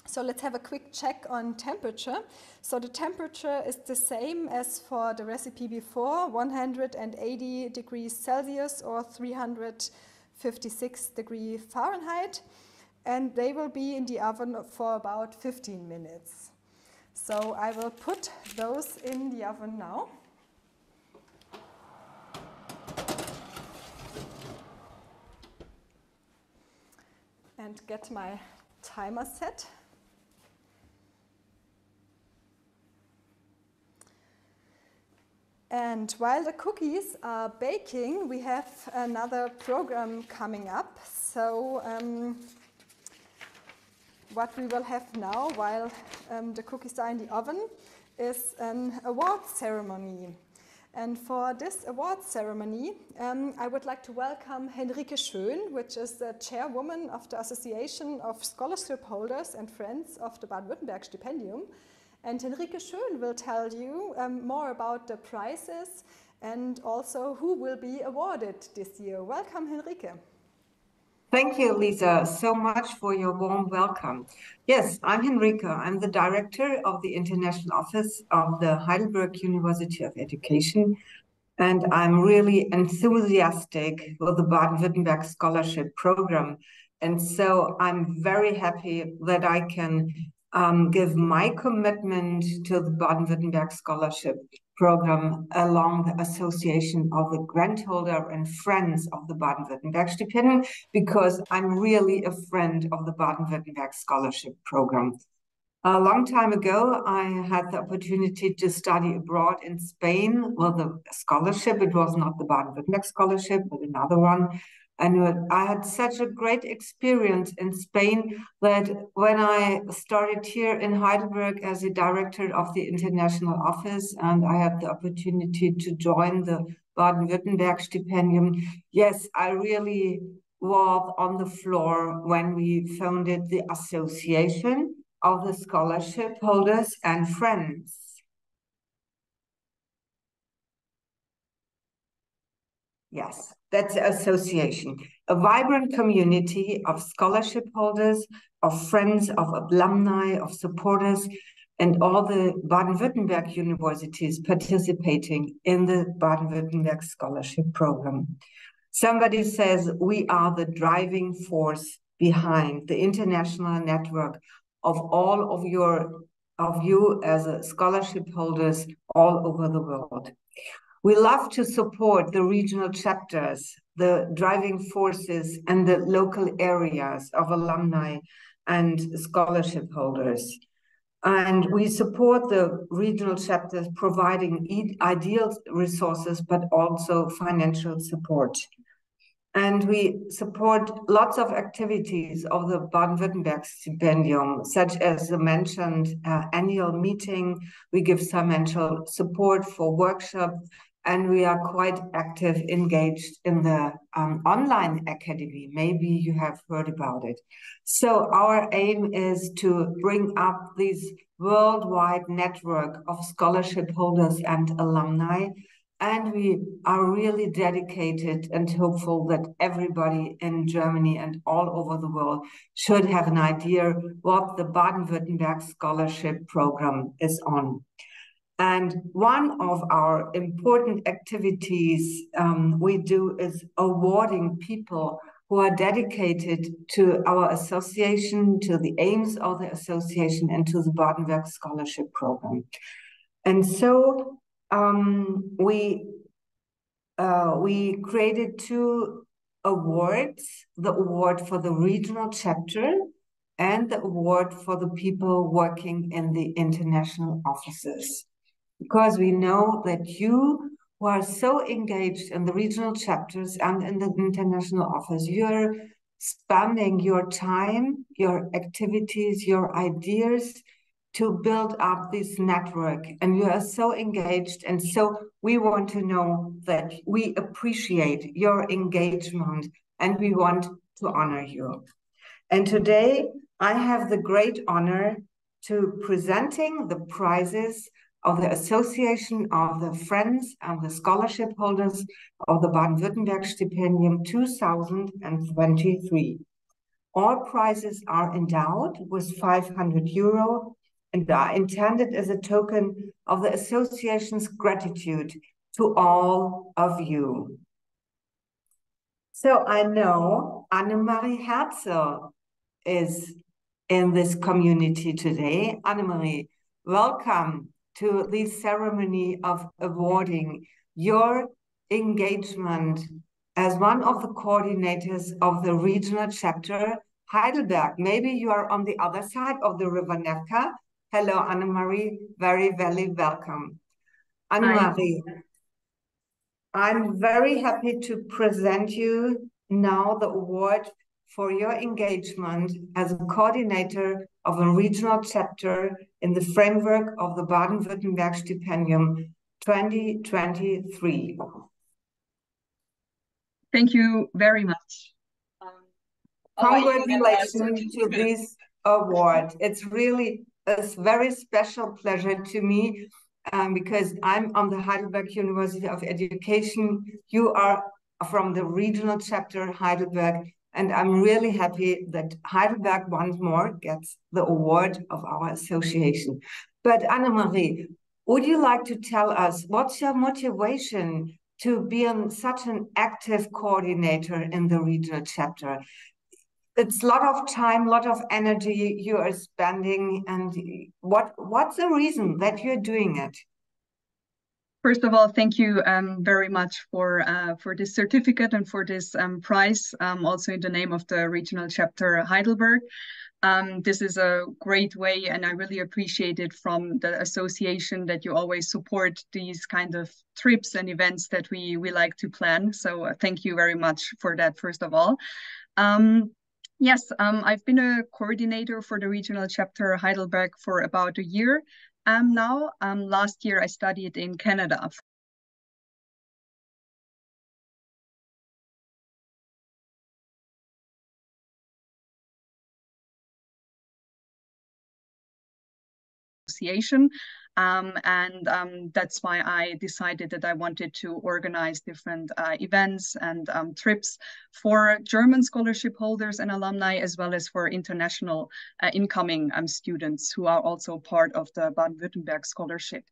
So let's have a quick check on temperature. So the temperature is the same as for the recipe before, 180 degrees Celsius or 356 degrees Fahrenheit. And they will be in the oven for about 15 minutes. So I will put those in the oven now. And get my timer set. And while the cookies are baking, we have another program coming up. So what we will have now, while the cookies are in the oven, is an award ceremony. And for this award ceremony, I would like to welcome Henrike Schön, which is the chairwoman of the Association of Scholarship Holders and Friends of the Baden-Württemberg Stipendium. And Henrike Schön will tell you more about the prizes and also who will be awarded this year. Welcome, Henrike. Thank you, Lisa, so much for your warm welcome. Yes, I'm Henrike. I'm the director of the International Office of the Heidelberg University of Education, and I'm really enthusiastic with the Baden-Württemberg Scholarship Program. And so I'm very happy that I can give my commitment to the Baden-Württemberg Scholarship Program along the Association of the Grant Holder and Friends of the Baden-Württemberg Stipendium, because I'm really a friend of the Baden-Württemberg Scholarship Program. A long time ago, I had the opportunity to study abroad in Spain with a scholarship. It was not the Baden-Württemberg Scholarship, but another one. And I had such a great experience in Spain that when I started here in Heidelberg as a director of the International Office, and I had the opportunity to join the Baden-Württemberg Stipendium, yes, I really was on the floor when we founded the Association of the Scholarship Holders and Friends. Yes, that's the association, a vibrant community of scholarship holders, of friends, of alumni, of supporters, and all the Baden-Württemberg universities participating in the Baden-Württemberg Scholarship Program. Somebody says we are the driving force behind the international network of all of you as scholarship holders all over the world. We love to support the regional chapters, the driving forces, and the local areas of alumni and scholarship holders. And we support the regional chapters providing ideal resources, but also financial support. And we support lots of activities of the Baden-Württemberg Stipendium, such as the mentioned annual meeting. We give financial support for workshops, and we are quite active, engaged in the online academy. Maybe you have heard about it. So our aim is to bring up this worldwide network of scholarship holders and alumni. And we are really dedicated and hopeful that everybody in Germany and all over the world should have an idea what the Baden-Württemberg Scholarship Program is on. And one of our important activities we do is awarding people who are dedicated to our association, to the aims of the association, and to the Baden-Württemberg Scholarship Program. And so we created 2 awards, the award for the regional chapter and the award for the people working in the international offices. Because we know that you who are so engaged in the regional chapters and in the international office, you're spending your time, your activities, your ideas to build up this network, and you are so engaged. And so we want to know that we appreciate your engagement and we want to honor you. And today I have the great honor to presenting the prizes of the Association of the Friends and the Scholarship Holders of the Baden-Württemberg Stipendium 2023. All prizes are endowed with €500 and are intended as a token of the association's gratitude to all of you. So I know Annemarie Herzl is in this community today. Annemarie, welcome to this ceremony of awarding your engagement as one of the coordinators of the regional chapter Heidelberg. Maybe you are on the other side of the River Nevka. Hello, Annemarie, very, very welcome. Annemarie, I'm very happy to present you now the award for your engagement as a coordinator of a regional chapter in the framework of the Baden-Württemberg Stipendium 2023. Thank you very much. Congratulations to this award. It's really a very special pleasure to me because I'm on the Heidelberg University of Education. You are from the regional chapter Heidelberg, and I'm really happy that Heidelberg once more gets the award of our association. But Annemarie, would you like to tell us what's your motivation to be such an active coordinator in the regional chapter? It's a lot of time, a lot of energy you are spending, and what's the reason that you're doing it? First of all, thank you very much for this certificate and for this prize, also in the name of the regional chapter Heidelberg. This is a great way, and I really appreciate it from the association that you always support these kind of trips and events that we like to plan. So thank you very much for that, first of all. Yes, I've been a coordinator for the regional chapter Heidelberg for about a year now. Last year I studied in Canada. Association. That's why I decided that I wanted to organize different events and trips for German scholarship holders and alumni, as well as for international incoming students who are also part of the Baden-Württemberg Scholarship.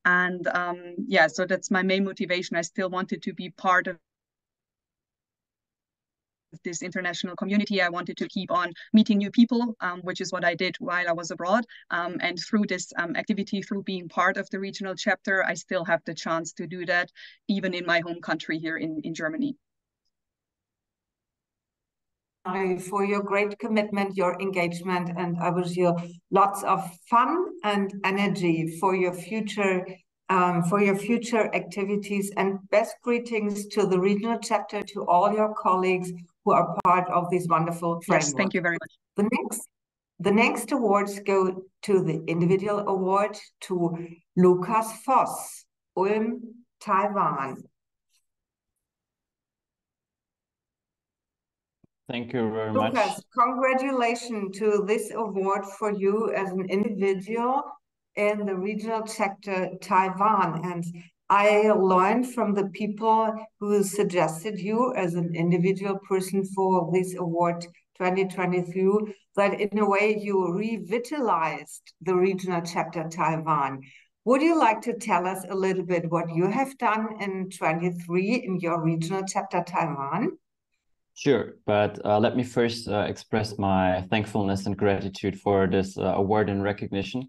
And yeah, so that's my main motivation. I still wanted to be part of this international community. I wanted to keep on meeting new people, which is what I did while I was abroad. And through this activity, through being part of the regional chapter, I still have the chance to do that, even in my home country here in Germany. For your great commitment, your engagement, and I wish you lots of fun and energy for your future for your future activities, and best greetings to the regional chapter, to all your colleagues who are part of this wonderful framework. Yes, thank you very much. The next awards go to the individual award to Lukas Voss, Ulm, Taiwan. Thank you very Lukas, much. congratulations to this award for you as an individual in the regional chapter Taiwan. And I learned from the people who suggested you as an individual person for this award 2023 that in a way you revitalized the regional chapter Taiwan. Would you like to tell us a little bit what you have done in 23 in your regional chapter Taiwan? Sure, but let me first express my thankfulness and gratitude for this award and recognition.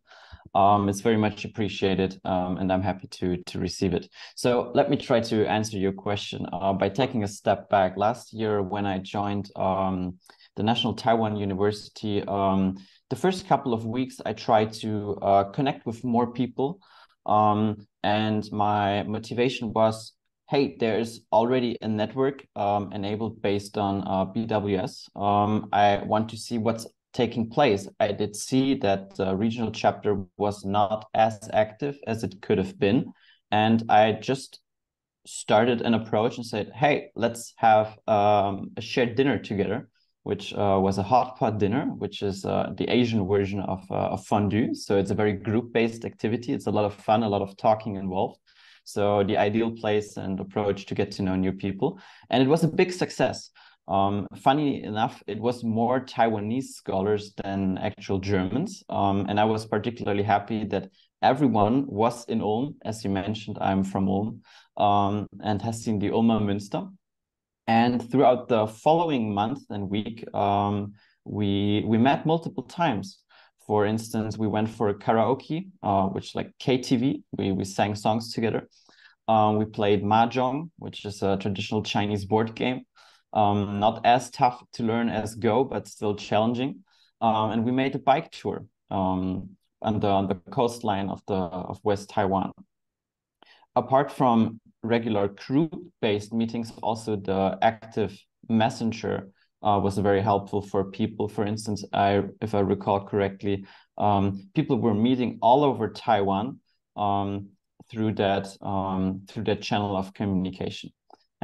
It's very much appreciated, and I'm happy to receive it. So let me try to answer your question by taking a step back. Last year, when I joined the National Taiwan University, the first couple of weeks, I tried to connect with more people, and my motivation was, hey, there's already a network enabled based on BWS. I want to see what's taking place. I did see that the regional chapter was not as active as it could have been. And I just started an approach and said, hey, let's have a shared dinner together, which was a hot pot dinner, which is the Asian version of fondue. So it's a very group-based activity. It's a lot of fun, a lot of talking involved. So the ideal place and approach to get to know new people. And it was a big success. Funny enough, it was more Taiwanese scholars than actual Germans. And I was particularly happy that everyone was in Ulm. As you mentioned, I'm from Ulm, and has seen the Ulmer Münster. And throughout the following month and week, we met multiple times. For instance, we went for a karaoke, which like KTV. We sang songs together. We played Mahjong, which is a traditional Chinese board game. Not as tough to learn as Go, but still challenging. And we made a bike tour on the coastline of West Taiwan. Apart from regular group-based meetings, also the active messenger was very helpful for people. For instance, if I recall correctly, people were meeting all over Taiwan through that channel of communication.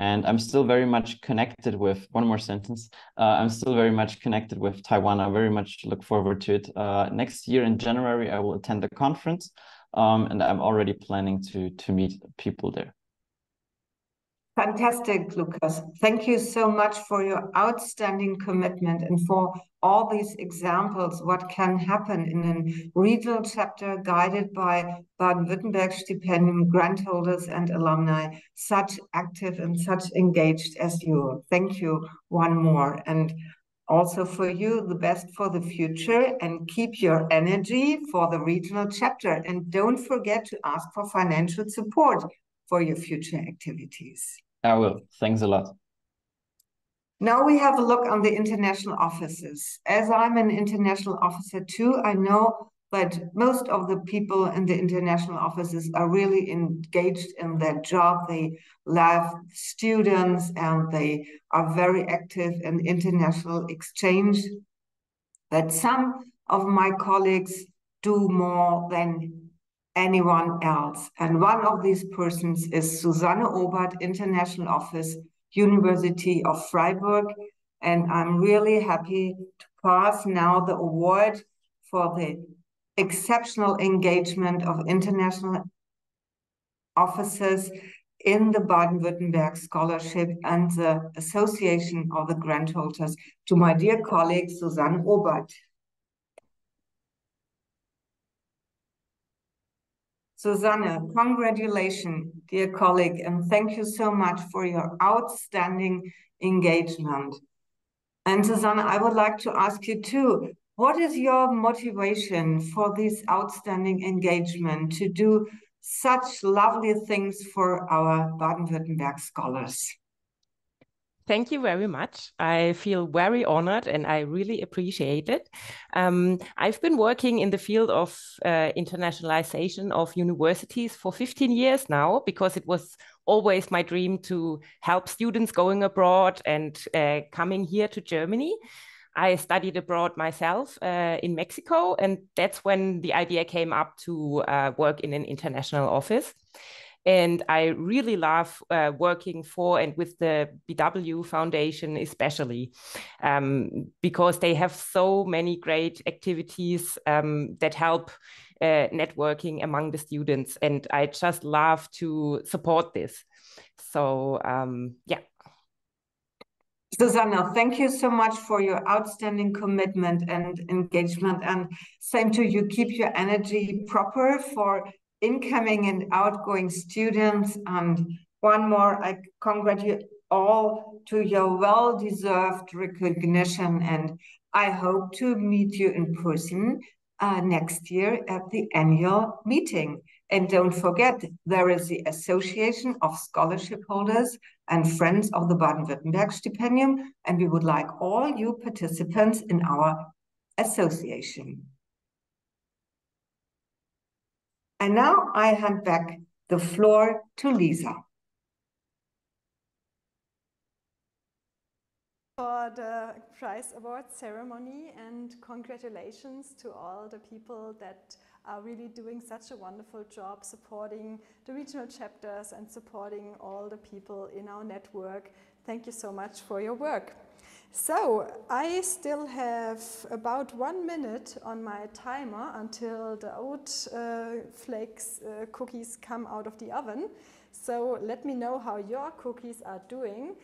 And I'm still very much connected with, one more sentence, I'm still very much connected with Taiwan. I very much look forward to it. Next year in January, I will attend a conference, and I'm already planning to meet people there. Fantastic, Lukas. Thank you so much for your outstanding commitment and for all these examples, what can happen in a regional chapter guided by Baden-Württemberg stipendium grant holders and alumni, such active and such engaged as you. Thank you one more. And also for you, the best for the future, and keep your energy for the regional chapter. And don't forget to ask for financial support for your future activities. I will. Thanks a lot. Now we have a look on the international offices. As I'm an international officer too, I know that most of the people in the international offices are really engaged in their job. They love students and they are very active in international exchange. But some of my colleagues do more than anyone else. And one of these persons is Susanne Obert, International Office, University of Freiburg. And I'm really happy to pass now the award for the exceptional engagement of international officers in the Baden-Württemberg Scholarship and the Association of the Grant Holders to my dear colleague, Susanne Obert. Susanne, congratulations, dear colleague, and thank you so much for your outstanding engagement. And Susanne, I would like to ask you too, what is your motivation for this outstanding engagement to do such lovely things for our Baden-Württemberg scholars? thank you very much. I feel very honored and I really appreciate it. I've been working in the field of internationalization of universities for 15 years now, because it was always my dream to help students going abroad and coming here to Germany. I studied abroad myself in Mexico, and that's when the idea came up to work in an international office. And I really love working for and with the BW Foundation especially, because they have so many great activities that help networking among the students. And I just love to support this. So, yeah. Susanna, thank you so much for your outstanding commitment and engagement. And same to you, keep your energy proper for incoming and outgoing students. And one more, I congratulate all to your well-deserved recognition. And I hope to meet you in person next year at the annual meeting. And don't forget, there is the Association of Scholarship Holders and Friends of the Baden-Württemberg Stipendium, and we would like all you participants in our association. And now I hand back the floor to Lisa. For the prize award ceremony, and congratulations to all the people that are really doing such a wonderful job supporting the regional chapters and supporting all the people in our network. Thank you so much for your work. So I still have about 1 minute on my timer until the oat flakes cookies come out of the oven. So let me know how your cookies are doing.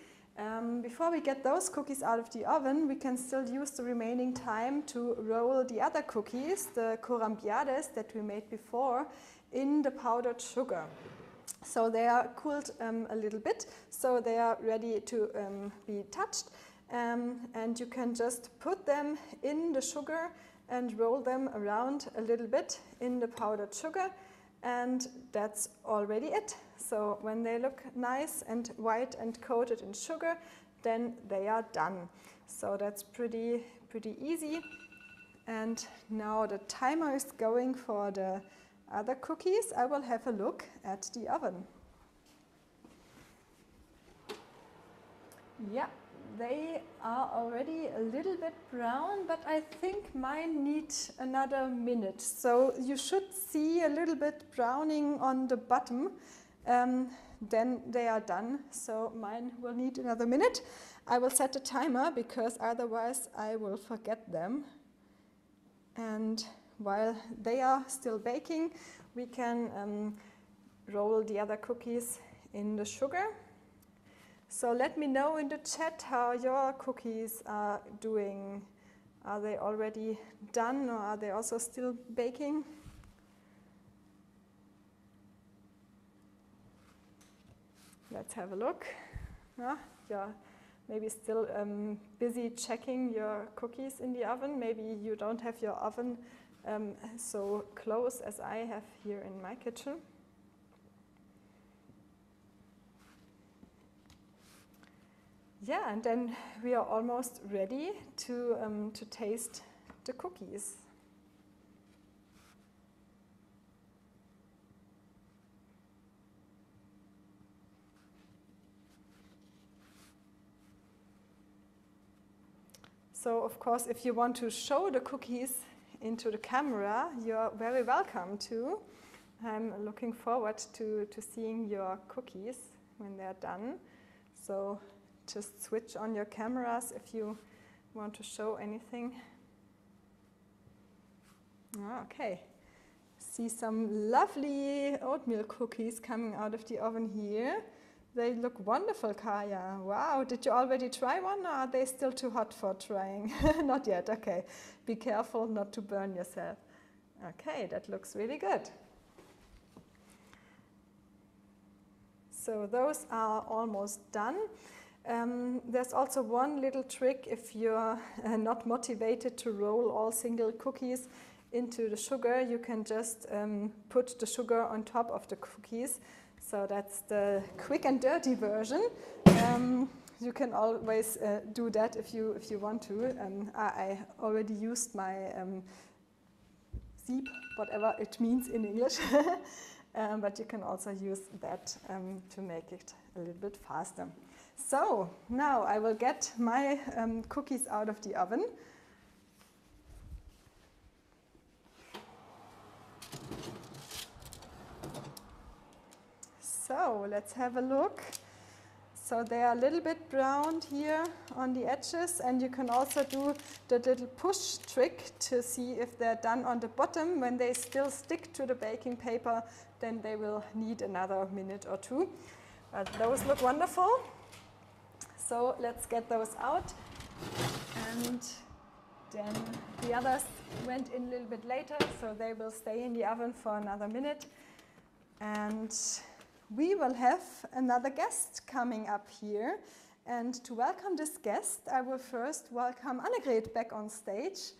Before we get those cookies out of the oven, we can still use the remaining time to roll the other cookies, the corambiades that we made before, in the powdered sugar. So they are cooled a little bit, so they are ready to be touched. And you can just put them in the sugar and roll them around a little bit in the powdered sugar, and that's already it. So when they look nice and white and coated in sugar, then they are done. So that's pretty easy. And now the timer is going for the other cookies. I will have a look at the oven. Yeah, they are already a little bit brown, but I think mine need another minute. So you should see a little bit browning on the bottom. Then they are done. So mine will need another minute. I will set a timer because otherwise I will forget them. And while they are still baking, we can roll the other cookies in the sugar. So let me know in the chat how your cookies are doing. Are they already done, or are they also still baking? Let's have a look. You're maybe still busy checking your cookies in the oven. Maybe you don't have your oven so close as I have here in my kitchen. Yeah, and then we are almost ready to taste the cookies. So, of course, if you want to show the cookies into the camera, you're very welcome to. I'm looking forward to seeing your cookies when they're done. So just switch on your cameras if you want to show anything. Okay, see some lovely oatmeal cookies coming out of the oven here. They look wonderful, Kaya. Wow, did you already try one, or are they still too hot for trying? Not yet, okay. Be careful not to burn yourself. Okay, that looks really good. So those are almost done. There's also one little trick if you're not motivated to roll all single cookies into the sugar. You can just put the sugar on top of the cookies. So that's the quick and dirty version. you can always do that if you want to. I already used my Sieb, whatever it means in English, but you can also use that to make it a little bit faster. So now I will get my cookies out of the oven. So let's have a look. So they are a little bit browned here on the edges, and you can also do the little push trick to see if they're done on the bottom. When they still stick to the baking paper, then they will need another minute or two. But those look wonderful. So let's get those out. And then the others went in a little bit later, so they will stay in the oven for another minute. And we will have another guest coming up here. And to welcome this guest, I will first welcome Annegret back on stage.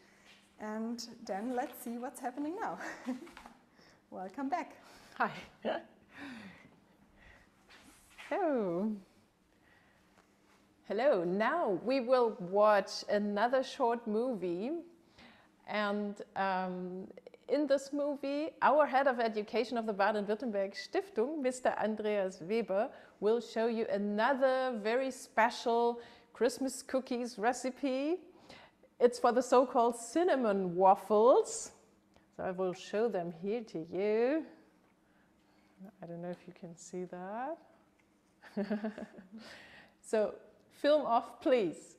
And then let's see what's happening now. Welcome back. Hi. So, hello. Now we will watch another short movie. And in this movie, our head of education of the Baden-Württemberg Stiftung, Mr. Andreas Weber, will show you another very special Christmas cookies recipe. It's for the so-called cinnamon waffles. So I will show them here to you. I don't know if you can see that. So, film off, please.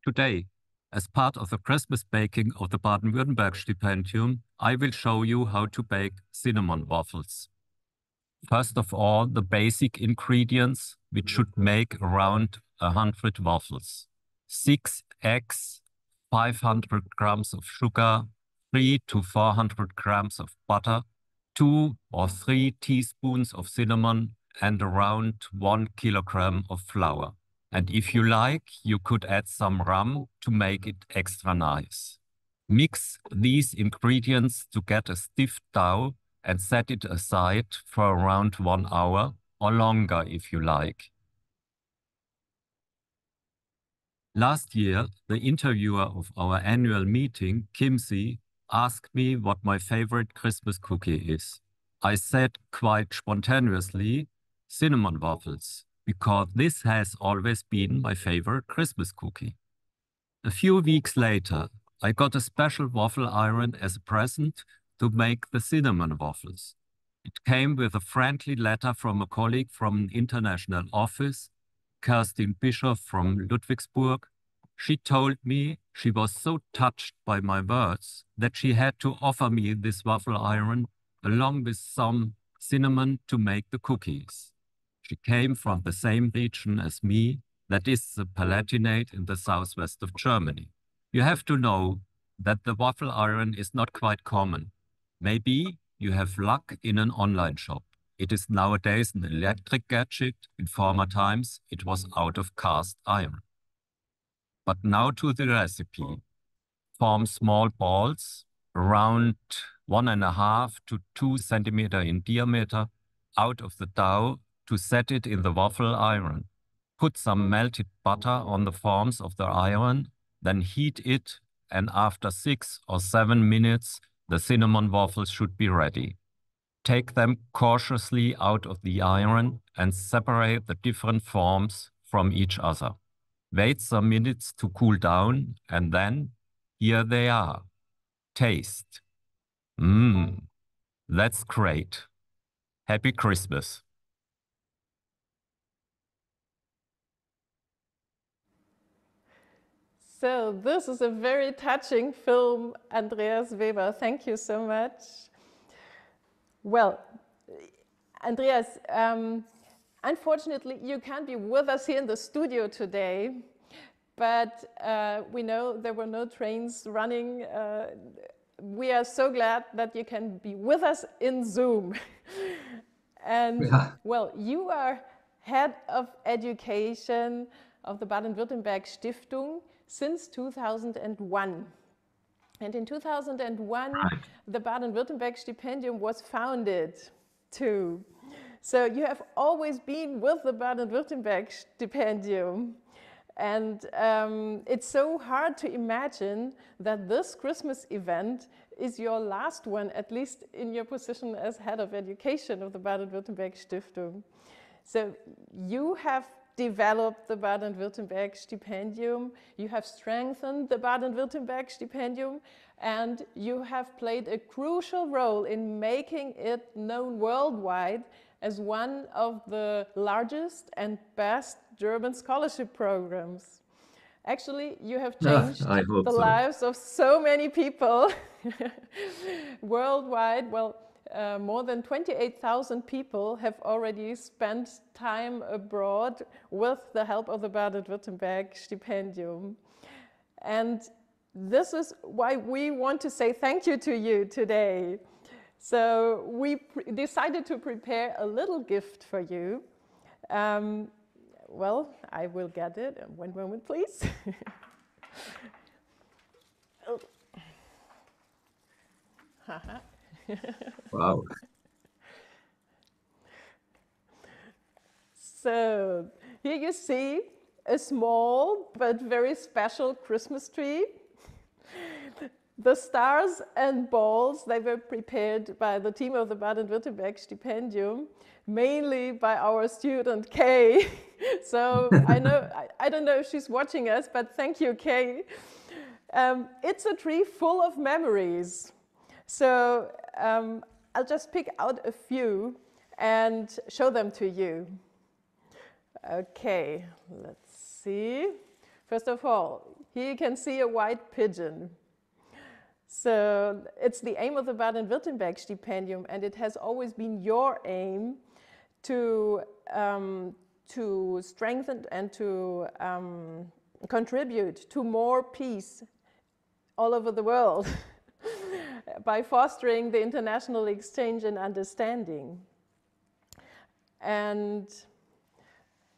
Today, as part of the Christmas baking of the Baden-Württemberg Stipendium, I will show you how to bake cinnamon waffles. First of all, the basic ingredients, which should make around 100 waffles. 6 eggs, 500 grams of sugar, 300 to 400 grams of butter, 2 or 3 teaspoons of cinnamon, and around 1 kilogram of flour. And if you like, you could add some rum to make it extra nice. Mix these ingredients to get a stiff dough and set it aside for around 1 hour or longer if you like. Last year, the interviewer of our annual meeting, Kimsey, asked me what my favorite Christmas cookie is. I said quite spontaneously, cinnamon waffles, because this has always been my favorite Christmas cookie. A few weeks later, I got a special waffle iron as a present to make the cinnamon waffles. It came with a friendly letter from a colleague from an international office, Kerstin Bischoff from Ludwigsburg. She told me she was so touched by my words that she had to offer me this waffle iron along with some cinnamon to make the cookies. She came from the same region as me, that is the Palatinate in the southwest of Germany. You have to know that the waffle iron is not quite common. Maybe you have luck in an online shop. It is nowadays an electric gadget. In former times, it was out of cast iron. But now to the recipe. Form small balls around 1.5 to 2 centimeters in diameter out of the dough to set it in the waffle iron. Put some melted butter on the forms of the iron, then heat it, and after 6 or 7 minutes, the cinnamon waffles should be ready. Take them cautiously out of the iron and separate the different forms from each other. Wait some minutes to cool down, and then here they are. Taste. That's great. Happy Christmas. So this is a very touching film, Andreas Weber. Thank you so much. Well, Andreas, unfortunately, you can't be with us here in the studio today, but we know there were no trains running. We are so glad that you can be with us in Zoom. And well, you are head of education of the Baden-Württemberg Stiftung since 2001. And in 2001, the Baden-Württemberg Stipendium was founded. too. So you have always been with the Baden-Württemberg Stipendium. And it's so hard to imagine that this Christmas event is your last one, at least in your position as head of education of the Baden-Württemberg Stiftung. So you have developed the Baden-Württemberg Stipendium, you have strengthened the Baden-Württemberg Stipendium, and you have played a crucial role in making it known worldwide as one of the largest and best German scholarship programs. Actually, you have changed the lives of so many people worldwide. Well, more than 28,000 people have already spent time abroad with the help of the Baden-Württemberg Stipendium. And this is why we want to say thank you to you today. So we decided to prepare a little gift for you. Well, I will get it. One moment, please. Oh. Wow. So here you see a small but very special Christmas tree. The stars and balls, they were prepared by the team of the Baden-Württemberg Stipendium, mainly by our student Kay. So I don't know if she's watching us, but thank you, Kay. It's a tree full of memories. So I'll just pick out a few and show them to you. Okay, let's see. First of all, here you can see a white pigeon. So it's the aim of the Baden-Württemberg Stipendium, and it has always been your aim to strengthen and to contribute to more peace all over the world by fostering the international exchange and understanding. And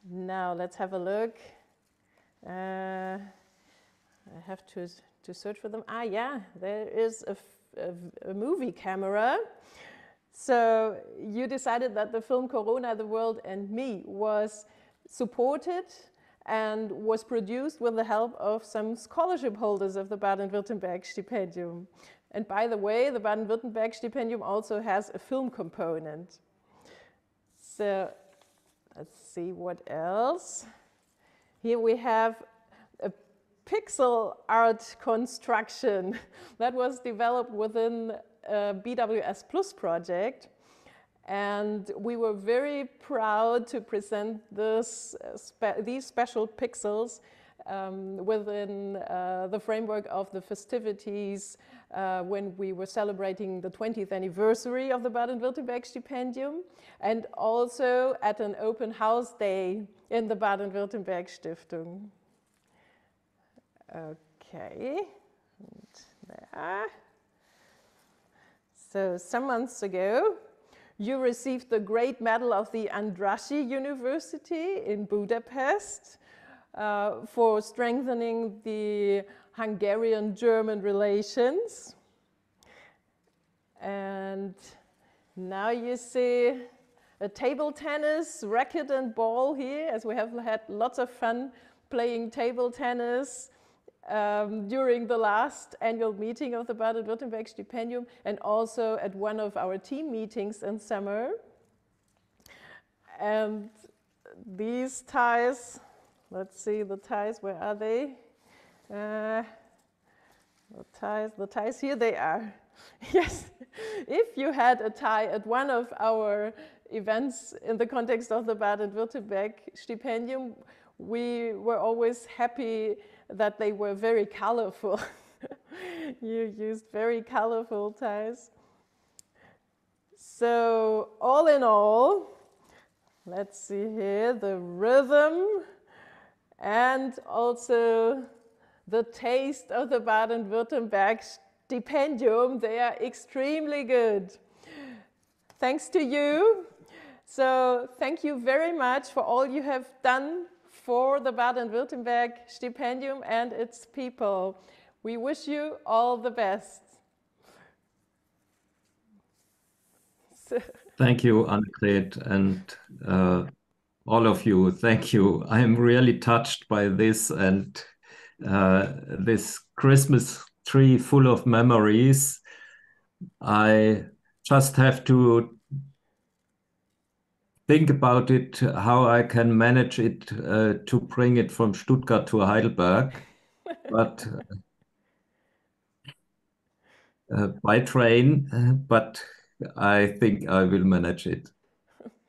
now let's have a look. I have to search for them. Ah, yeah, there is a movie camera. So you decided that the film Corona, the World and Me was supported and was produced with the help of some scholarship holders of the Baden-Württemberg Stipendium. And by the way, the Baden-Württemberg Stipendium also has a film component. So let's see what else. Here we have a pixel art construction that was developed within a BWS Plus project. And we were very proud to present these special pixels within the framework of the festivities when we were celebrating the 20th anniversary of the Baden-Württemberg Stipendium, and also at an open house day in the Baden-Württemberg Stiftung. Okay, and there. So some months ago, you received the Great Medal of the Andrássy University in Budapest for strengthening the Hungarian-German relations. And now you see a table tennis racket and ball here, as we have had lots of fun playing table tennis during the last annual meeting of the Baden-Württemberg Stipendium, and also at one of our team meetings in summer. And these ties, let's see the ties, where are they? The ties, here they are. Yes, if you had a tie at one of our events in the context of the Baden-Württemberg Stipendium, we were always happy that they were very colorful. You used very colorful ties. So all in all, let's see here, the rhythm and also the taste of the Baden-Württemberg Stipendium, they are extremely good. Thanks to you. So thank you very much for all you have done for the Baden-Württemberg Stipendium and its people. We wish you all the best. Thank you, Annegret, and all of you. Thank you. I'm really touched by this and this Christmas tree full of memories. I just have to think about it, how I can manage it to bring it from Stuttgart to Heidelberg, but by train, but I think I will manage it.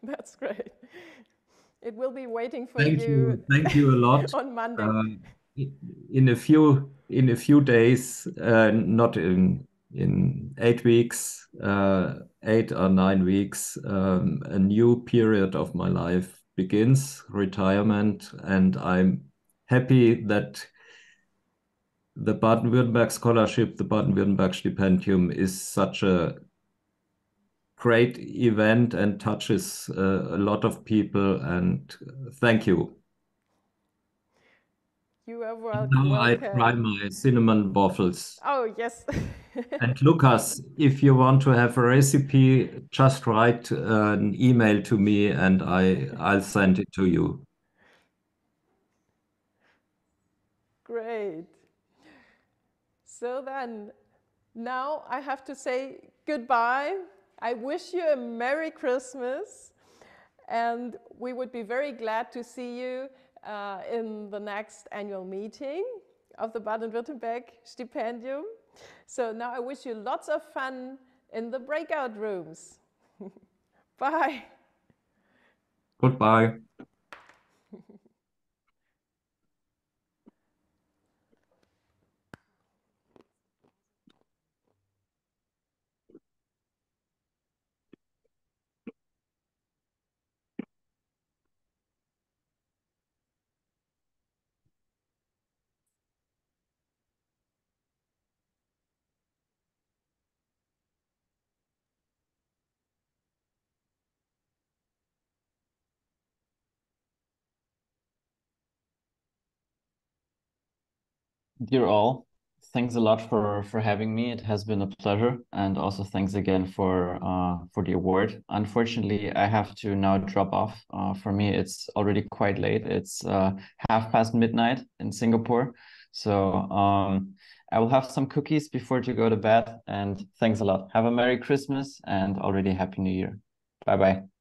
That's great. It will be waiting for Thank you. Thank you a lot. on Monday. In a few days, not in 8 weeks, 8 or 9 weeks, a new period of my life begins, retirement, and I'm happy that the Baden-Württemberg Scholarship, the Baden-Württemberg Stipendium, is such a great event and touches a lot of people, and thank you. You are welcome. Now I try my cinnamon waffles. Oh, yes. And Lucas, if you want to have a recipe, just write an email to me and I'll send it to you. Great. So then, now I have to say goodbye. I wish you a Merry Christmas, and we would be very glad to see you in the next annual meeting of the Baden-Württemberg Stipendium. So now I wish you lots of fun in the breakout rooms. Bye. Goodbye. Dear all, thanks a lot for having me. It has been a pleasure, and also thanks again for the award. Unfortunately, I have to now drop off. For me, it's already quite late. It's midnight in Singapore, so I will have some cookies before to go to bed. And thanks a lot. Have a Merry Christmas and already Happy New Year. Bye bye.